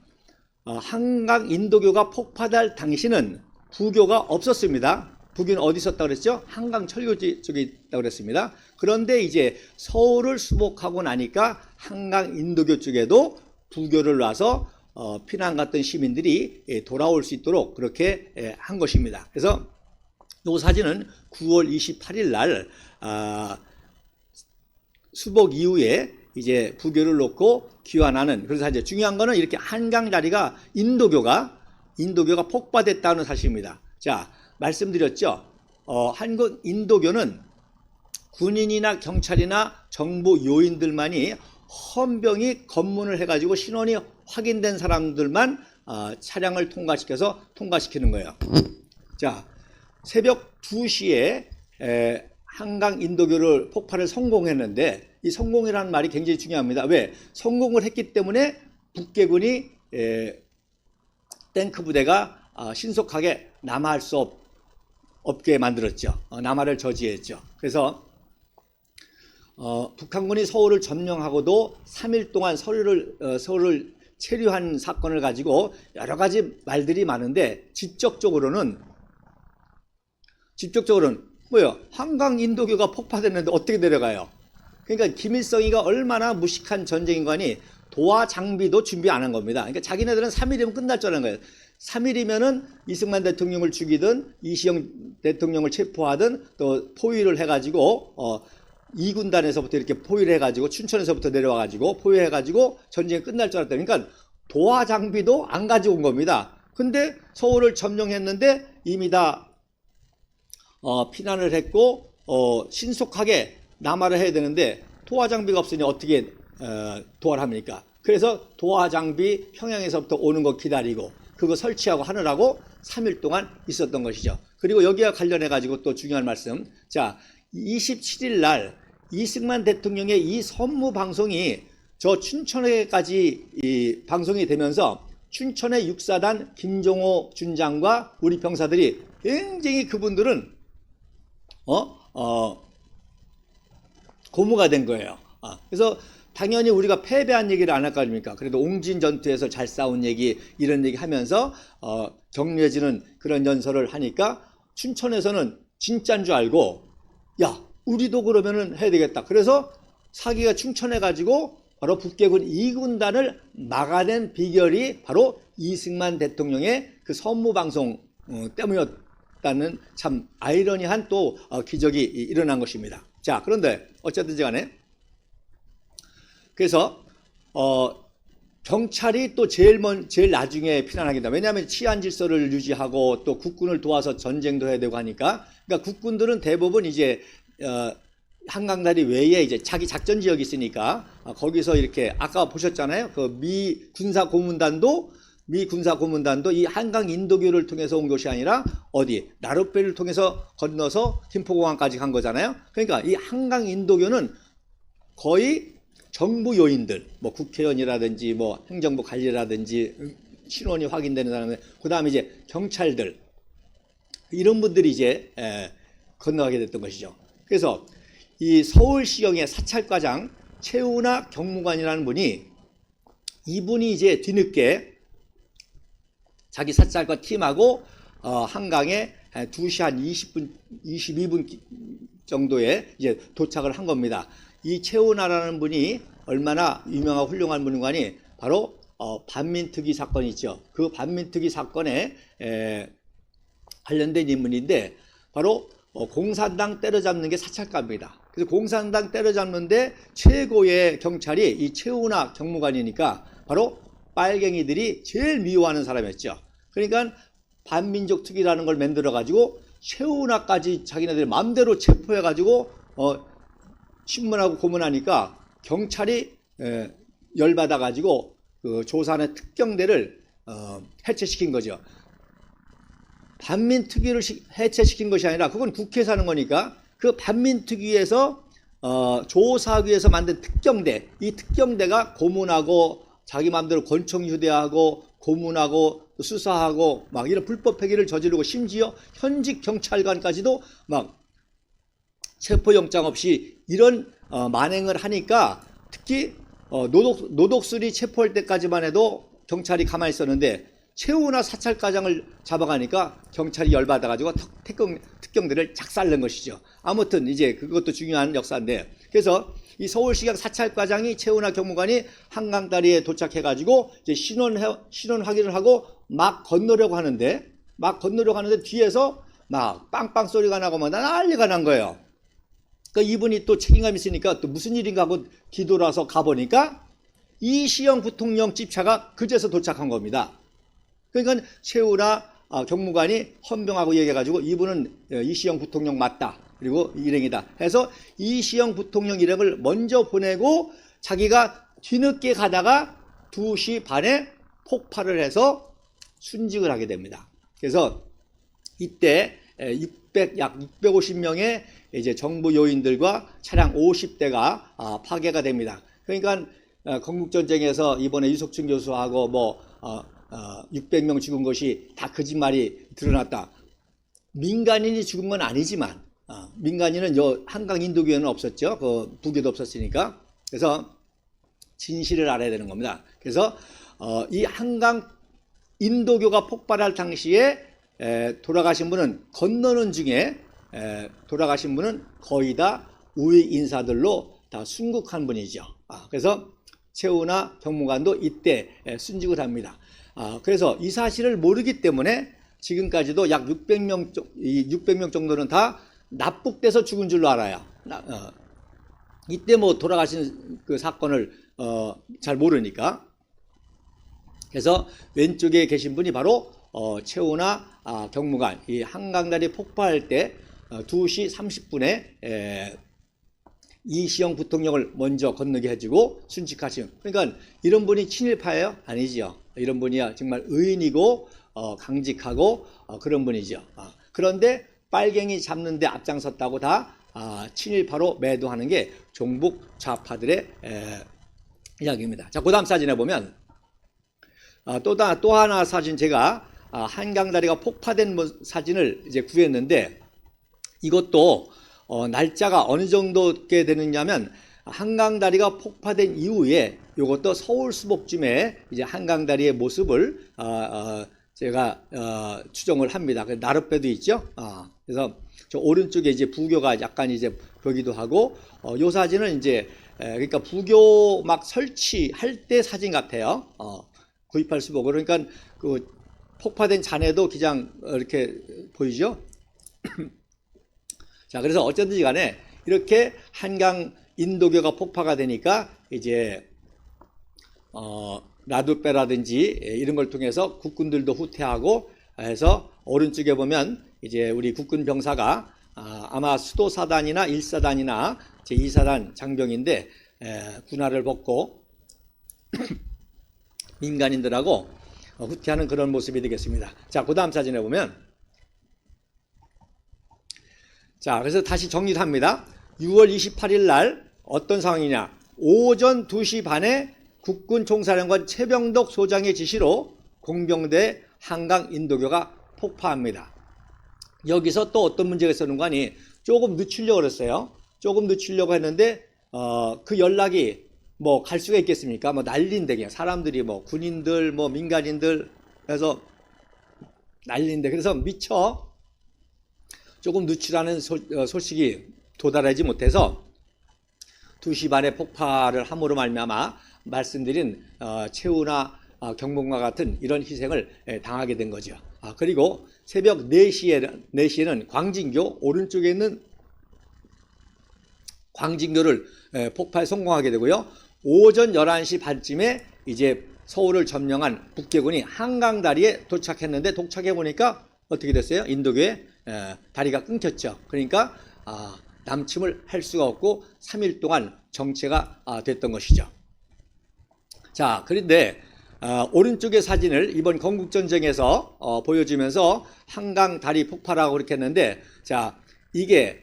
한강 인도교가 폭파될 당시는 부교가 없었습니다. 부교는 어디 있었다고 그랬죠? 한강 철교 쪽에 있다고 그랬습니다. 그런데 이제 서울을 수복하고 나니까 한강 인도교 쪽에도 부교를 놔서 피난 갔던 시민들이 돌아올 수 있도록 그렇게 한 것입니다. 그래서 이 사진은 9월 28일 날 수복 이후에 이제 부교를 놓고 귀환하는 그런 사실. 중요한 거는 이렇게 한강 다리가 인도교가 폭파됐다는 사실입니다. 자, 말씀드렸죠. 한국 인도교는 군인이나 경찰이나 정부 요인들만이 헌병이 검문을 해가지고 신원이 확인된 사람들만 차량을 통과시키는 거예요. 자, 새벽 2시에 한강 인도교를 폭발을 성공했는데 이 성공이라는 말이 굉장히 중요합니다. 왜? 성공을 했기 때문에 북계군이 탱크 부대가 신속하게 남하할 수 없게 만들었죠. 남하를 저지했죠. 그래서 북한군이 서울을 점령하고도 3일 동안 서울을 체류한 사건을 가지고 여러 가지 말들이 많은데 직접적으로는 뭐예요? 한강 인도교가 폭파됐는데 어떻게 내려가요? 그러니까 김일성이가 얼마나 무식한 전쟁인관이 도와 장비도 준비 안 한 겁니다. 그러니까 자기네들은 3일이면 끝날 줄 아는 거예요. 3일이면은 이승만 대통령을 죽이든 이시영 대통령을 체포하든 또 포위를 해가지고 2군단에서부터 이렇게 포위를 해가지고 춘천에서부터 내려와가지고 포위해가지고 전쟁이 끝날 줄 알았다. 그러니까 도와 장비도 안 가지고 온 겁니다. 근데 서울을 점령했는데 이미 다 피난을 했고 신속하게 남하를 해야 되는데 도하 장비가 없으니 어떻게 도하를 합니까? 그래서 도하 장비 평양에서부터 오는 거 기다리고 그거 설치하고 하느라고 3일 동안 있었던 것이죠. 그리고 여기와 관련해 가지고 또 중요한 말씀. 자, 27일 날 이승만 대통령의 이 선무 방송이 저 춘천에까지 이 방송이 되면서 춘천의 육사단 김종호 준장과 우리 병사들이 굉장히 그분들은 고무가 된 거예요. 그래서 당연히 우리가 패배한 얘기를 안 할 거 아닙니까? 그래도 옹진 전투에서 잘 싸운 얘기, 이런 얘기 하면서 격려해지는 그런 연설을 하니까 춘천에서는 진짜인 줄 알고 야, 우리도 그러면은 해야 되겠다. 그래서 사기가 춘천해 가지고 바로 북계군 2군단을 막아낸 비결이 바로 이승만 대통령의 그 선무방송 때문이었다는 참 아이러니한 또 기적이 일어난 것입니다. 자, 그런데 어쨌든지 간에 그래서 경찰이 또 제일 나중에 피난하게 됩니다. 왜냐하면 치안 질서를 유지하고 또 국군을 도와서 전쟁도 해야 되고 하니까, 그러니까 국군들은 대부분 이제 한강다리 외에 이제 자기 작전 지역이 있으니까 거기서 이렇게 아까 보셨잖아요. 그 미 군사 고문단도 이 한강 인도교를 통해서 온 것이 아니라 어디 나룻배를 통해서 건너서 김포공항까지 간 거잖아요. 그러니까 이 한강 인도교는 거의 정부 요인들, 뭐 국회의원이라든지 뭐 행정부 관리라든지 신원이 확인되는 사람들, 그 다음에 이제 경찰들, 이런 분들이 이제 건너가게 됐던 것이죠. 그래서 이 서울시경의 사찰과장 최우나 경무관이라는 분이, 이분이 이제 뒤늦게 자기 사찰과 팀하고 한강에 2시 한 22분 정도에 이제 도착을 한 겁니다. 이 최우나라는 분이 얼마나 유명하고 훌륭한 분인가니 바로 반민특위 사건이 있죠. 그 반민특위 사건에 관련된 인물인데 바로 공산당 때려잡는 게 사찰가입니다. 그래서 공산당 때려잡는데 최고의 경찰이 이 최우나 경무관이니까 바로 빨갱이들이 제일 미워하는 사람이었죠. 그러니까 반민족 특위라는 걸 만들어 가지고 최우나까지 자기네들 마음대로 체포해 가지고 신문하고 고문하니까 경찰이 열받아 가지고 그 조사하는 특경대를 해체시킨 거죠. 반민특위를 해체시킨 것이 아니라 그건 국회에서 하는 거니까 그 반민특위에서 조사하기 위해서 만든 특경대, 이 특경대가 고문하고 자기 마음대로 권총 휴대하고 고문하고 수사하고 막 이런 불법 행위를 저지르고 심지어 현직 경찰관까지도 막 체포영장 없이 이런 만행을 하니까, 특히 노독술이 체포할 때까지만 해도 경찰이 가만히 있었는데 최우나 사찰과장을 잡아가니까 경찰이 열받아가지고 특경대를 작살낸 것이죠. 아무튼 이제 그것도 중요한 역사인데, 그래서 이 서울시경 사찰과장이 최우나 경무관이 한강다리에 도착해가지고 이제 신원 확인을 하고 막 건너려고 하는데 뒤에서 막 빵빵 소리가 나고 막 난리가 난 거예요. 그러니까 이분이 또 책임감 있으니까 또 무슨 일인가 하고 뒤돌아서 가보니까 이시영 부통령 집차가 그제서 도착한 겁니다. 그러니까 최우나 경무관이 헌병하고 얘기해가지고 이분은 이시영 부통령 맞다, 그리고 일행이다 해서 이시영 부통령 일행을 먼저 보내고 자기가 뒤늦게 가다가 2시 반에 폭발을 해서 순직을 하게 됩니다. 그래서 이때 약 650명의 이제 정부 요인들과 차량 50대가 파괴가 됩니다. 그러니까 건국전쟁에서 이번에 유석춘 교수하고 600명 죽은 것이 다 거짓말이 드러났다. 민간인이 죽은 건 아니지만 민간인은 한강 인도교회는 없었죠. 그 부교도 없었으니까. 그래서 진실을 알아야 되는 겁니다. 그래서 이 한강 인도교가 폭발할 당시에 돌아가신 분은 건너는 중에 돌아가신 분은 거의 다 우위 인사들로 다 순국한 분이죠. 그래서 최우나 경무관도 이때 순직을 합니다. 그래서 이 사실을 모르기 때문에 지금까지도 약 600명 정도는 다 납북돼서 죽은 줄로 알아요. 이때 돌아가신 그 사건을 잘 모르니까. 그래서 왼쪽에 계신 분이 바로 최우나 경무관, 이 한강다리 폭파할 때 2시 30분에 이시영 부통령을 먼저 건너게 해주고 순직하신. 그러니까 이런 분이 친일파예요? 아니죠. 이런 분이야 정말 의인이고 강직하고 그런 분이죠. 그런데 빨갱이 잡는데 앞장섰다고 다 친일파로 매도하는 게 종북 좌파들의 이야기입니다. 자, 그 다음 사진에 보면 또 하나 사진, 제가 한강다리가 폭파된 사진을 이제 구했는데, 이것도 날짜가 어느 정도게 되느냐면 한강다리가 폭파된 이후에 이것도 서울 수복쯤에 이제 한강다리의 모습을 제가 추정을 합니다. 나룻배도 있죠. 그래서 저 오른쪽에 이제 부교가 약간 이제 보기도 하고, 요 사진은 이제 그러니까 부교 막 설치할 때 사진 같아요. 구입할 수복. 그러니까 그 폭파된 잔해도 기장 이렇게 보이죠. 자, 그래서 어쨌든지 간에 이렇게 한강 인도교가 폭파가 되니까 이제 나룻배라든지 이런 걸 통해서 국군들도 후퇴하고 해서, 오른쪽에 보면 이제 우리 국군 병사가 아마 수도사단이나 1사단이나 제2사단 장병인데 군화를 벗고 민간인들하고 후퇴하는 그런 모습이 되겠습니다. 자, 그 다음 사진에 보면, 자, 그래서 다시 정리를 합니다. 6월 28일 날 어떤 상황이냐. 오전 2시 반에 국군 총사령관 최병덕 소장의 지시로 공병대 한강 인도교가 폭파합니다. 여기서 또 어떤 문제가 있었는 거 아니, 조금 늦추려고 그랬어요. 조금 늦추려고 했는데 그 연락이 갈 수가 있겠습니까? 난리인데, 그냥 사람들이 군인들 민간인들 해서 난리인데, 그래서 미처 조금 늦추라는 소식이 도달하지 못해서 2시 반에 폭파를 함으로 말미암아 말씀드린 최우나 경무관과 같은 이런 희생을 당하게 된 거죠. 그리고 새벽 4시에는 광진교, 오른쪽에 있는 광진교를 폭파에 성공하게 되고요. 오전 11시 반쯤에 이제 서울을 점령한 북괴군이 한강다리에 도착했는데, 도착해 보니까 어떻게 됐어요? 인도교에 다리가 끊겼죠. 그러니까 남침을 할 수가 없고 3일 동안 정체가 됐던 것이죠. 자, 그런데 오른쪽의 사진을 이번 건국전쟁에서 보여주면서 한강다리 폭파라고 그렇게 했는데, 자, 이게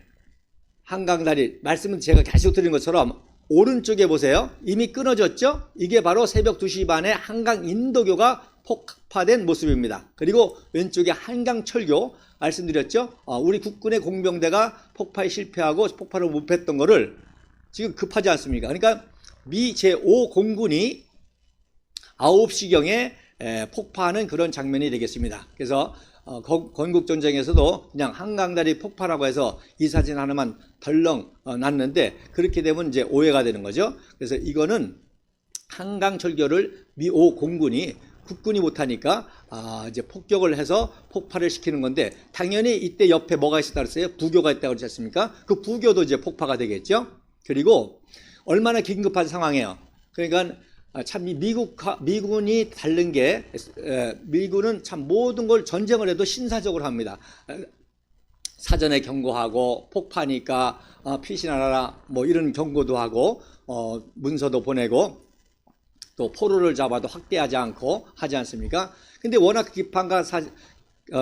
한강다리, 말씀은 제가 계속 드린 것처럼 오른쪽에 보세요. 이미 끊어졌죠? 이게 바로 새벽 2시 반에 한강 인도교가 폭파된 모습입니다. 그리고 왼쪽에 한강철교, 말씀드렸죠? 우리 국군의 공병대가 폭파에 실패하고 폭발을 못했던 거를 지금 급하지 않습니까? 그러니까 미 제5공군이 9시경에 폭파하는 그런 장면이 되겠습니다. 그래서 건국전쟁에서도 그냥 한강다리 폭파라고 해서 이 사진 하나만 덜렁 났는데, 그렇게 되면 이제 오해가 되는 거죠. 그래서 이거는 한강철교를 미 5공군이 국군이 못하니까 이제 폭격을 해서 폭발을 시키는 건데, 당연히 이때 옆에 뭐가 있었다 그랬어요? 부교가 있다고 그러지 않습니까? 그 부교도 이제 폭파가 되겠죠. 그리고 얼마나 긴급한 상황이에요. 그러니까 참 미군이 다른 게, 미군은 참 모든 걸 전쟁을 해도 신사적으로 합니다. 사전에 경고하고 폭파니까 피신하라 이런 경고도 하고 문서도 보내고 또 포로를 잡아도 확대하지 않고 하지 않습니까? 근데 워낙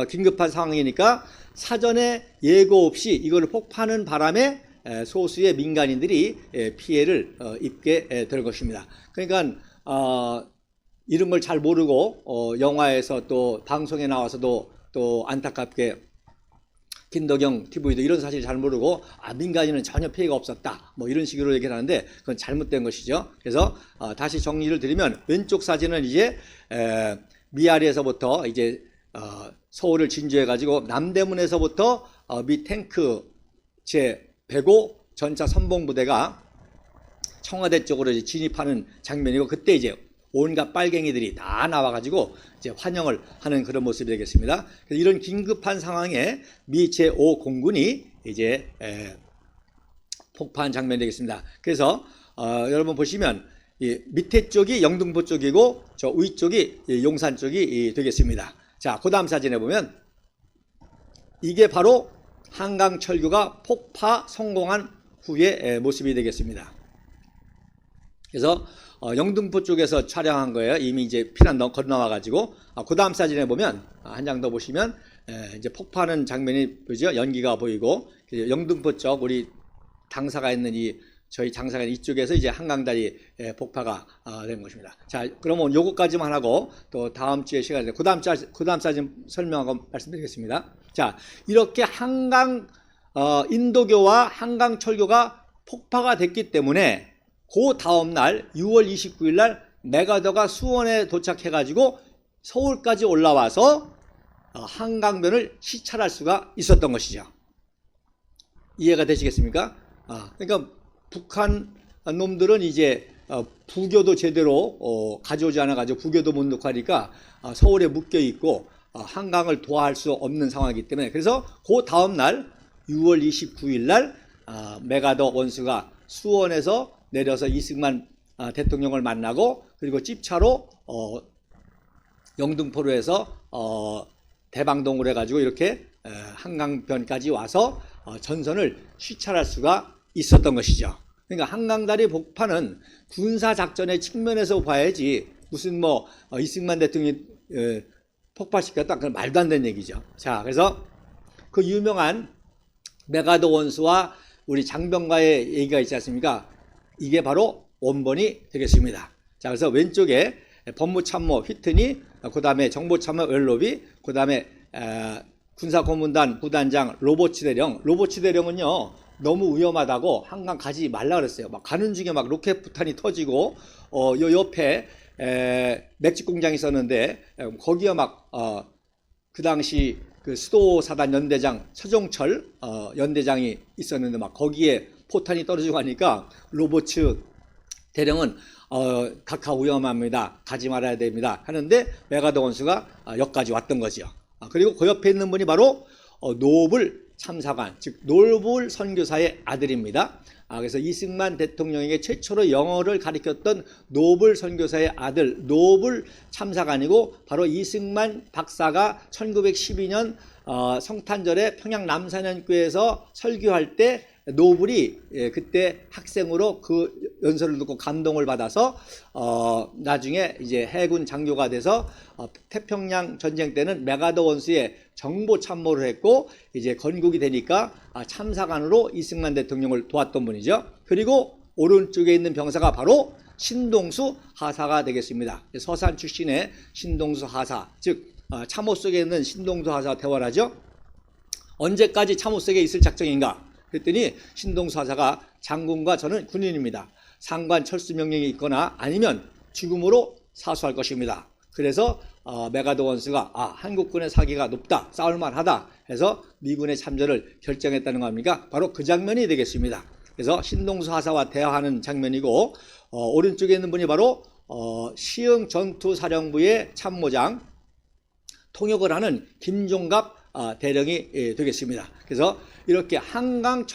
긴급한 상황이니까 사전에 예고 없이 이걸 폭파하는 바람에 소수의 민간인들이 피해를 입게 될 것입니다. 그러니까 이런 걸 잘 모르고 영화에서 또 방송에 나와서도 또 안타깝게 김덕영 TV도 이런 사실을 잘 모르고 민간인은 전혀 피해가 없었다 뭐 이런 식으로 얘기를 하는데 그건 잘못된 것이죠. 그래서 다시 정리를 드리면 왼쪽 사진은 이제 미아리에서부터 이제 서울을 진주해 가지고 남대문에서부터 미 탱크 제 105 전차 선봉부대가 청와대 쪽으로 이제 진입하는 장면이고, 그때 이제 온갖 빨갱이들이 다 나와가지고 이제 환영을 하는 그런 모습이 되겠습니다. 그래서 이런 긴급한 상황에 미 제5 공군이 이제 폭파한 장면이 되겠습니다. 그래서 여러분 보시면 이 밑에 쪽이 영등포 쪽이고 저 위쪽이 용산 쪽이 되겠습니다. 자, 그 다음 사진에 보면 이게 바로 한강철교가 폭파 성공한 후의 모습이 되겠습니다. 그래서 영등포 쪽에서 촬영한 거예요. 이미 이제 피난 건너와가지고 그 다음 사진에 보면 한 장 더 보시면 이제 폭파하는 장면이 보이죠. 연기가 보이고 영등포 쪽 우리 당사가 있는 저희 장사가 있는 이쪽에서 이제 한강다리 폭파가 된 것입니다. 자, 그러면 요거까지만 하고 또 다음 주에 시간에 그 다음 사진 설명하고 말씀드리겠습니다. 자, 이렇게 인도교와 한강철교가 폭파가 됐기 때문에 그 다음날 6월 29일 날 메가더가 수원에 도착해가지고 서울까지 올라와서 한강변을 시찰할 수가 있었던 것이죠. 이해가 되시겠습니까? 그러니까 북한 놈들은 이제 부교도 제대로 가져오지 않아가지고 부교도 못 놓고 하니까 서울에 묶여 있고 한강을 도하할 수 없는 상황이기 때문에, 그래서 그 다음날 6월 29일 날 메가더 원수가 수원에서 내려서 이승만 대통령을 만나고 그리고 집차로 영등포로 해서 대방동으로 해가지고 이렇게 한강변까지 와서 전선을 시찰할 수가 있었던 것이죠. 그러니까 한강다리 폭파는 군사작전의 측면에서 봐야지 무슨 뭐 이승만 대통령이 폭파시켰다, 그건 말도 안 되는 얘기죠. 자, 그래서 그 유명한 메가더 원수와 우리 장병과의 얘기가 있지 않습니까? 이게 바로 원본이 되겠습니다. 자, 그래서 왼쪽에 법무참모 휘트니, 그 다음에 정보참모 웰로비, 그 다음에 군사고문단 부단장 로보츠 대령. 로보츠 대령은요 너무 위험하다고 한강 가지 말라 그랬어요. 막 가는 중에 막 로켓 부탄이 터지고 요 옆에 맥주 공장이 있었는데 거기에 막 그 당시 그 수도사단 연대장 서종철 연대장이 있었는데 막 거기에 포탄이 떨어지고 하니까 로보츠 대령은 각하 위험합니다. 가지 말아야 됩니다. 하는데 메가더 원수가 여기까지 왔던 거죠. 그리고 그 옆에 있는 분이 바로 노블 참사관, 즉 노블 선교사의 아들입니다. 그래서 이승만 대통령에게 최초로 영어를 가르쳤던 노블 선교사의 아들 노블 참사관이고, 바로 이승만 박사가 1912년 성탄절에 평양 남사년교에서 설교할 때 노블이 그때 학생으로 그 연설을 듣고 감동을 받아서 나중에 이제 해군 장교가 돼서 태평양 전쟁 때는 메가더 원수의 정보 참모를 했고 이제 건국이 되니까 참사관으로 이승만 대통령을 도왔던 분이죠. 그리고 오른쪽에 있는 병사가 바로 신동수 하사가 되겠습니다. 서산 출신의 신동수 하사, 즉 참호 속에 있는 신동수 하사와 대화를 하죠. 언제까지 참호 속에 있을 작정인가? 그랬더니 신동수 하사가 장군과 저는 군인입니다. 상관 철수 명령이 있거나 아니면 죽음으로 사수할 것입니다. 그래서 메가더 원수가 한국군의 사기가 높다, 싸울만하다 해서 미군의 참전을 결정했다는 겁니까? 바로 그 장면이 되겠습니다. 그래서 신동수 하사와 대화하는 장면이고, 오른쪽에 있는 분이 바로 시흥 전투사령부의 참모장 통역을 하는 김종갑 대령이 되겠습니다. 그래서 이렇게 한강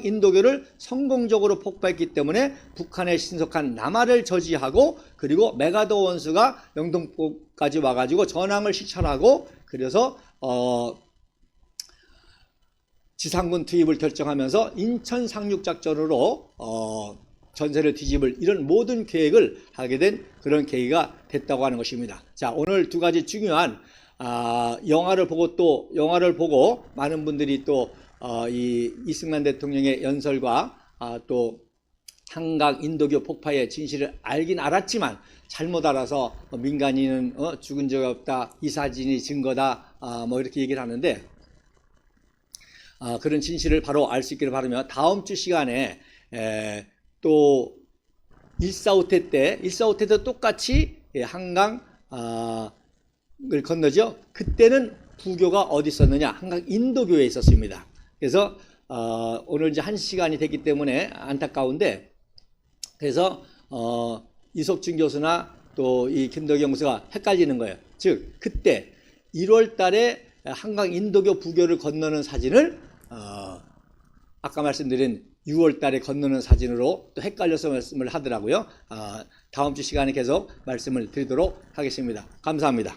인도교를 성공적으로 폭파했기 때문에 북한의 신속한 남하를 저지하고, 그리고 메가더 원수가 영등포까지 와가지고 전황을 시찰하고, 그래서 지상군 투입을 결정하면서 인천 상륙작전으로 전세를 뒤집을 이런 모든 계획을 하게 된 그런 계기가 됐다고 하는 것입니다. 자, 오늘 두 가지 중요한 영화를 보고 많은 분들이 또 이 이승만 대통령의 연설과 또 한강 인도교 폭파의 진실을 알긴 알았지만 잘못 알아서 민간인은 죽은 적이 없다, 이 사진이 증거다, 뭐 이렇게 얘기를 하는데 그런 진실을 바로 알 수 있기를 바라며 다음 주 시간에 또 145태 때도 똑같이 한강을 건너죠. 그때는 부교가 어디 있었느냐? 한강 인도교에 있었습니다. 그래서 오늘 이제 1시간이 됐기 때문에 안타까운데, 그래서 이석준 교수나 또 이 김덕영 교수가 헷갈리는 거예요. 즉 그때 1월 달에 한강 인도교 부교를 건너는 사진을 아까 말씀드린 6월 달에 건너는 사진으로 또 헷갈려서 말씀을 하더라고요. 다음 주 시간에 계속 말씀을 드리도록 하겠습니다. 감사합니다.